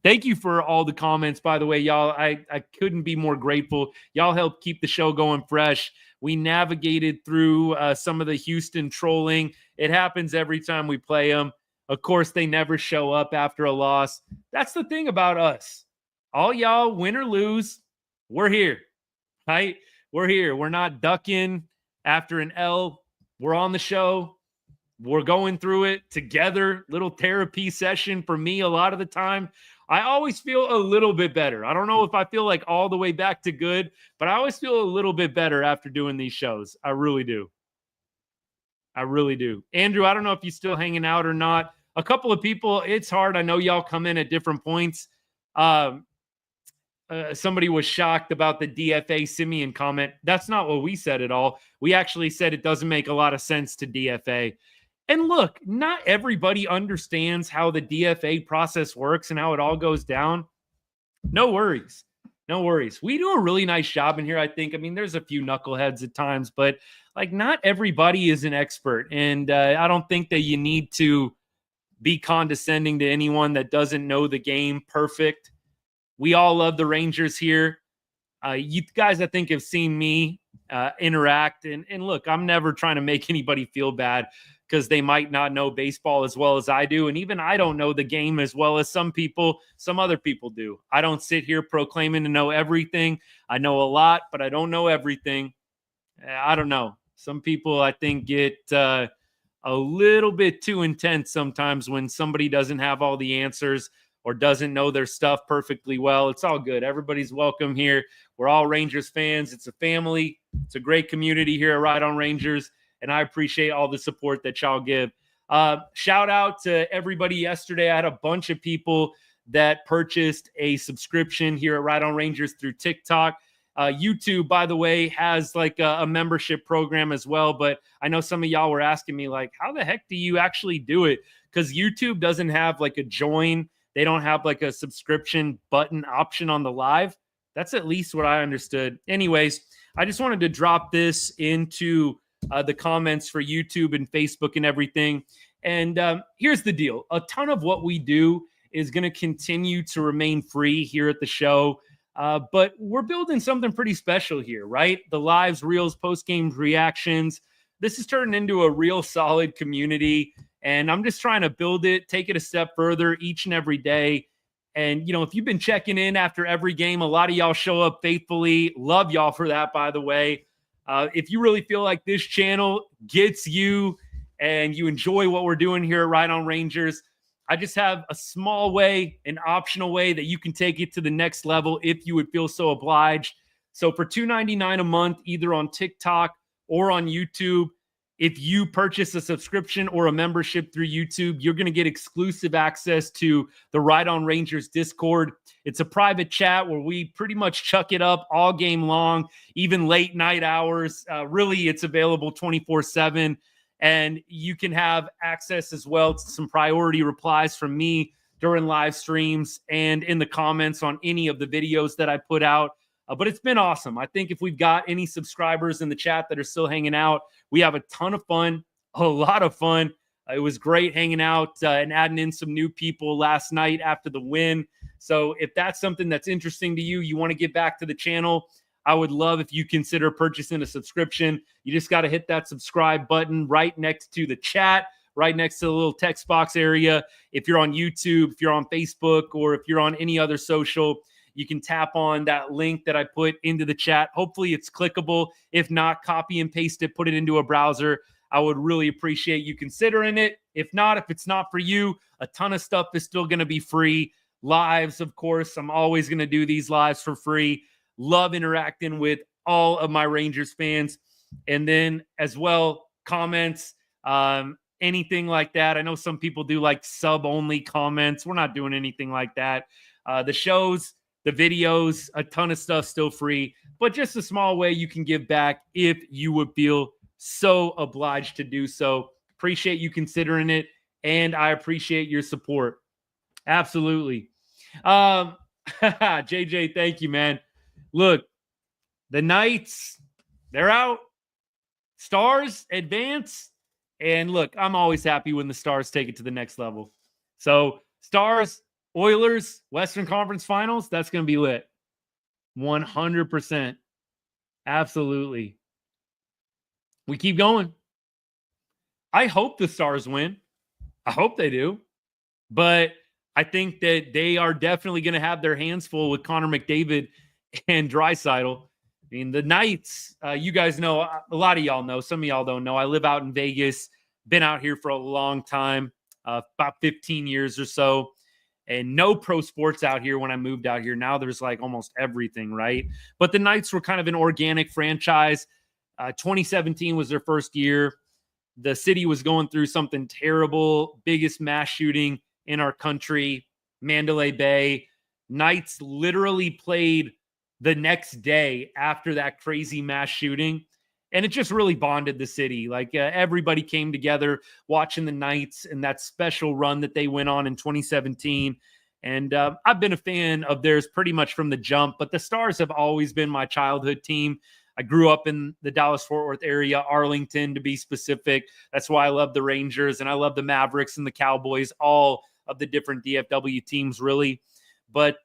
Thank you for all the comments, by the way, y'all. I couldn't be more grateful. Y'all helped keep the show going fresh. We navigated through some of the Houston trolling. It happens every time we play them. Of course, they never show up after a loss. That's the thing about us. All y'all, win or lose, we're here, right? We're here. We're not ducking after an L. We're on the show. We're going through it together. Little therapy session for me a lot of the time. I always feel a little bit better. I don't know if I feel like all the way back to good, but I always feel a little bit better after doing these shows. I really do. Andrew, I don't know if you're still hanging out or not. A couple of people, it's hard. I know y'all come in at different points. Somebody was shocked about the DFA Simeon comment. That's not what we said at all. We actually said it doesn't make a lot of sense to DFA. And look, not everybody understands how the DFA process works and how it all goes down. No worries. We do a really nice job in here, I think. I mean, there's a few knuckleheads at times, but like not everybody is an expert. And I don't think that you need to be condescending to anyone that doesn't know the game perfect. We all love the Rangers here. You guys, I think, have seen me interact. And look, I'm never trying to make anybody feel bad because they might not know baseball as well as I do. And even I don't know the game as well as some other people do. I don't sit here proclaiming to know everything. I know a lot, but I don't know everything. I don't know. Some people, I think, get a little bit too intense sometimes when somebody doesn't have all the answers or doesn't know their stuff perfectly well. It's all good. Everybody's welcome here. We're all Rangers fans. It's a family. It's a great community here at Ride on Rangers, and I appreciate all the support that y'all give. Shout out to everybody yesterday. I had a bunch of people that purchased a subscription here at Ride on Rangers through TikTok. YouTube, by the way, has like a membership program as well, but I know some of y'all were asking me, like, how the heck do you actually do it? Because YouTube doesn't have like a join. They don't have like a subscription button option on the live. That's at least what I understood. Anyways, I just wanted to drop this into the comments for YouTube and Facebook and everything. And here's the deal. A ton of what we do is going to continue to remain free here at the show. But we're building something pretty special here, right? The lives, reels, post-game reactions. This is turning into a real solid community. And I'm just trying to build it, take it a step further each and every day. And, you know, if you've been checking in after every game, a lot of y'all show up faithfully. Love y'all for that, by the way. If you really feel like this channel gets you and you enjoy what we're doing here at Ride on Rangers, I just have a small way, an optional way that you can take it to the next level if you would feel so obliged. So for $2.99 a month, either on TikTok or on YouTube, If you purchase a subscription or a membership through YouTube, you're going to get exclusive access to the Right On Rangers Discord. It's a private chat where we pretty much chuck it up all game long, even late night hours. Really, it's available 24/7. And you can have access as well to some priority replies from me during live streams and in the comments on any of the videos that I put out. But it's been awesome. I think if we've got any subscribers in the chat that are still hanging out, we have a ton of fun, a lot of fun. It was great hanging out and adding in some new people last night after the win. So if that's something that's interesting to you, you want to get back to the channel, I would love if you consider purchasing a subscription. You just got to hit that subscribe button right next to the chat, right next to the little text box area. If you're on YouTube, if you're on Facebook, or if you're on any other social, you can tap on that link that I put into the chat. Hopefully it's clickable. If not, copy and paste it, put it into a browser. I would really appreciate you considering it. If not, if it's not for you, a ton of stuff is still going to be free. Lives, of course. I'm always going to do these lives for free. Love interacting with all of my Rangers fans. And then as well, comments, anything like that. I know some people do like sub-only comments. We're not doing anything like that. The shows, the videos, a ton of stuff still free, but just a small way you can give back if you would feel so obliged to do so. Appreciate you considering it, and I appreciate your support. Absolutely. JJ, thank you, man. Look, the Knights, they're out. Stars advance. And look, I'm always happy when the Stars take it to the next level. So Stars, Oilers, Western Conference Finals, that's going to be lit. 100%. Absolutely. We keep going. I hope the Stars win. I hope they do. But I think that they are definitely going to have their hands full with Connor McDavid and Draisaitl. I mean, the Knights, you guys know, a lot of y'all know, some of y'all don't know. I live out in Vegas, been out here for a long time, about 15 years or so. And no pro sports out here when I moved out here. Now there's like almost everything, right? But the Knights were kind of an organic franchise. 2017 was their first year. The city was going through something terrible, biggest mass shooting in our country, Mandalay Bay. Knights literally played the next day after that crazy mass shooting. And it just really bonded the city. Like everybody came together watching the Knights and that special run that they went on in 2017. And I've been a fan of theirs pretty much from the jump, but the Stars have always been my childhood team. I grew up in the Dallas-Fort Worth area, Arlington to be specific. That's why I love the Rangers and I love the Mavericks and the Cowboys, all of the different DFW teams really. But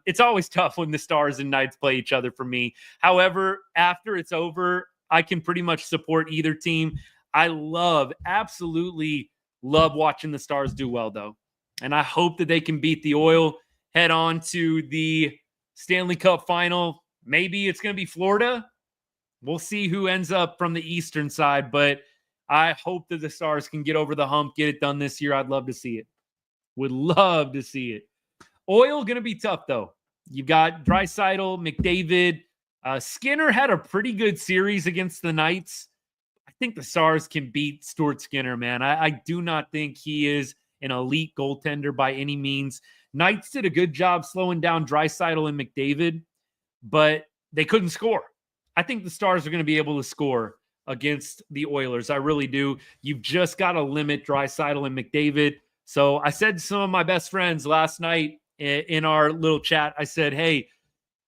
it's always tough when the Stars and Knights play each other for me. However, after it's over, I can pretty much support either team. I absolutely love watching the Stars do well, though. And I hope that they can beat the Oil, head on to the Stanley Cup final. Maybe it's going to be Florida. We'll see who ends up from the Eastern side, but I hope that the Stars can get over the hump, get it done this year. I'd love to see it. Would love to see it. Oil going to be tough, though. You've got Draisaitl, McDavid. Skinner had a pretty good series against the Knights. I think the Stars can beat Stuart Skinner, man. I do not think he is an elite goaltender by any means. Knights did a good job slowing down Draisaitl and McDavid, but they couldn't score. I think the Stars are going to be able to score against the Oilers. I really do. You've just got to limit Draisaitl and McDavid. So I said to some of my best friends last night in our little chat, I said, hey,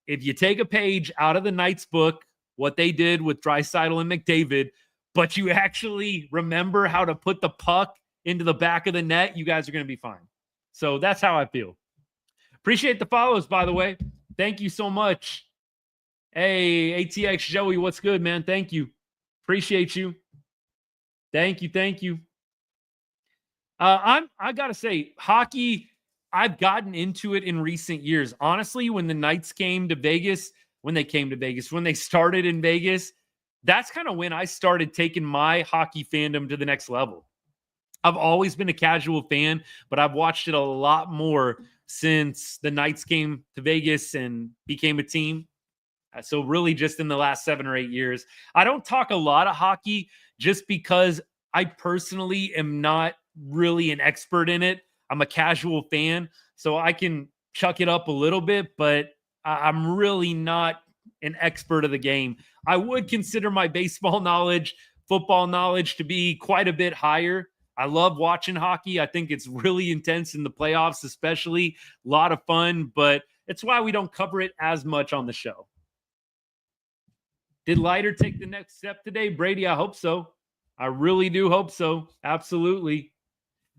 if you take a page out of the Knights book, what they did with Draisaitl and McDavid, but you actually remember how to put the puck into the back of the net, you guys are going to be fine. So that's how I feel. Appreciate the follows, by the way. Thank you so much. Hey, ATX Joey, what's good, man? Thank you. Appreciate you. Thank you. Thank you. I got to say, hockey, I've gotten into it in recent years. Honestly, when the Knights came to Vegas, when they started in Vegas, that's kind of when I started taking my hockey fandom to the next level. I've always been a casual fan, but I've watched it a lot more since the Knights came to Vegas and became a team. So really just in the last 7 or 8 years. I don't talk a lot of hockey just because I personally am not really an expert in it. I'm a casual fan, so I can chuck it up a little bit, but I'm really not an expert of the game. I would consider my baseball knowledge, football knowledge to be quite a bit higher. I love watching hockey. I think it's really intense in the playoffs, especially a lot of fun, but it's why we don't cover it as much on the show. Did Leiter take the next step today, Brady? I hope so. I really do hope so. Absolutely.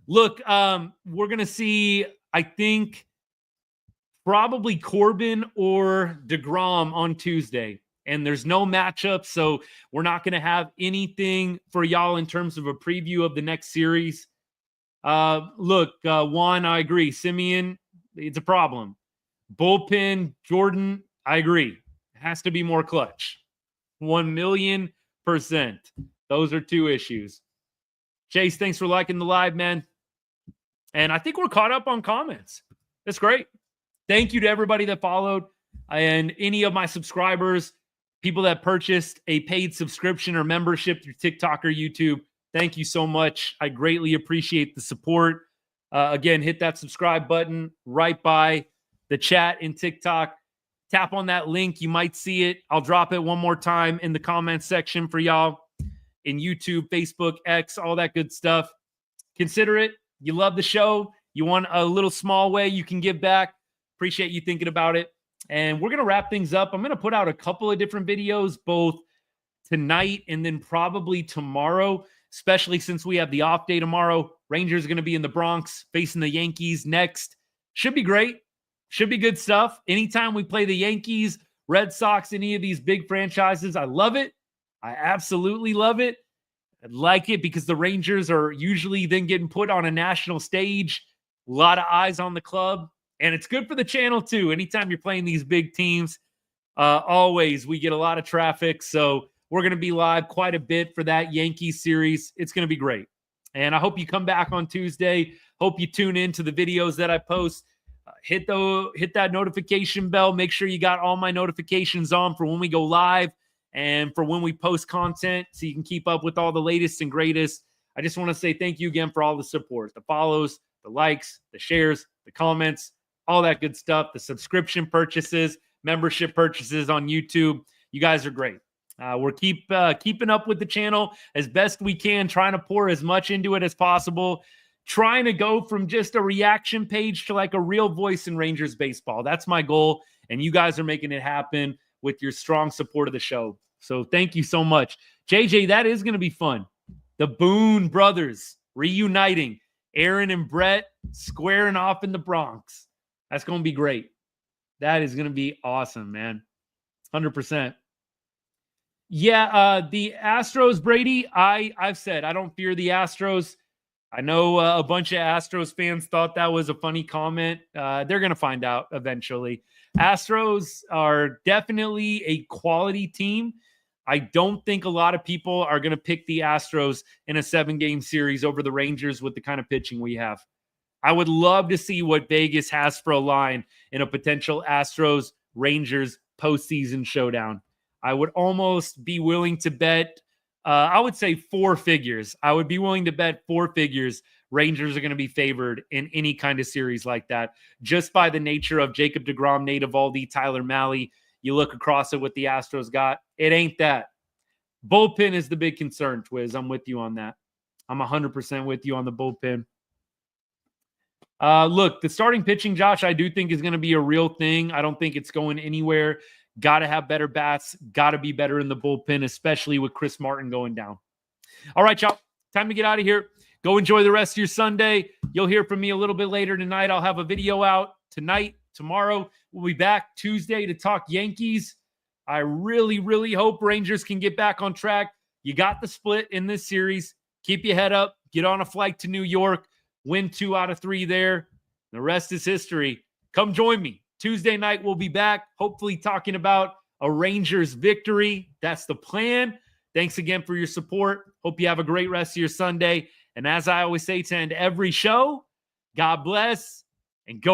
Look, we're going to see, I think, probably Corbin or DeGrom on Tuesday. And there's no matchup, so we're not going to have anything for y'all in terms of a preview of the next series. Look, Juan, I agree. Simeon, it's a problem. Bullpen, Jordan, I agree. It has to be more clutch. 1,000,000%. Those are 2 issues. Chase, thanks for liking the live, man. And I think we're caught up on comments. That's great. Thank you to everybody that followed and any of my subscribers, people that purchased a paid subscription or membership through TikTok or YouTube. Thank you so much. I greatly appreciate the support. Again, hit that subscribe button right by the chat in TikTok. Tap on that link. You might see it. I'll drop it one more time in the comments section for y'all in YouTube, Facebook, X, all that good stuff. Consider it. You love the show. You want a little small way you can give back. Appreciate you thinking about it. And we're going to wrap things up. I'm going to put out a couple of different videos, both tonight and then probably tomorrow, especially since we have the off day tomorrow. Rangers are going to be in the Bronx facing the Yankees next. Should be great. Should be good stuff. Anytime we play the Yankees, Red Sox, any of these big franchises, I love it. I absolutely love it. I like it because the Rangers are usually then getting put on a national stage. A lot of eyes on the club. And it's good for the channel too. Anytime you're playing these big teams, always we get a lot of traffic. So we're going to be live quite a bit for that Yankees series. It's going to be great. And I hope you come back on Tuesday. Hope you tune in to the videos that I post. Hit that notification bell. Make sure you got all my notifications on for when we go live and for when we post content so you can keep up with all the latest and greatest. I just want to say thank you again for all the support, the follows, the likes, the shares, the comments, all that good stuff, the subscription purchases, membership purchases on YouTube. You guys are great. We're keeping up with the channel as best we can, trying to pour as much into it as possible, trying to go from just a reaction page to like a real voice in Rangers baseball. That's my goal, and you guys are making it happen with your strong support of the show. So thank you so much. JJ, that is going to be fun. The Boone brothers reuniting. Aaron and Brett squaring off in the Bronx. That's going to be great. That is going to be awesome, man. 100%. Yeah, the Astros, Brady, I've said I don't fear the Astros. I know a bunch of Astros fans thought that was a funny comment. They're going to find out eventually. Astros are definitely a quality team. I don't think a lot of people are going to pick the Astros in a 7-game series over the Rangers with the kind of pitching we have. I would love to see what Vegas has for a line in a potential Astros-Rangers postseason showdown. I would almost be willing to bet, I would say 4 figures. I would be willing to bet 4 figures Rangers are going to be favored in any kind of series like that, just by the nature of Jacob deGrom, Nate Eovaldi, Tyler Mahle. You look across at what the Astros got. It ain't that. Bullpen is the big concern, Twiz. I'm with you on that. I'm 100% with you on the bullpen. Look, the starting pitching, Josh, I do think is going to be a real thing. I don't think it's going anywhere. Got to have better bats. Got to be better in the bullpen, especially with Chris Martin going down. All right, y'all. Time to get out of here. Go enjoy the rest of your Sunday. You'll hear from me a little bit later tonight. I'll have a video out tonight, tomorrow. We'll be back Tuesday to talk Yankees. I really, really hope Rangers can get back on track. You got the split in this series. Keep your head up. Get on a flight to New York. Win 2 out of 3 there. The rest is history. Come join me. Tuesday night, we'll be back, hopefully talking about a Rangers victory. That's the plan. Thanks again for your support. Hope you have a great rest of your Sunday. And as I always say to end every show, God bless and go.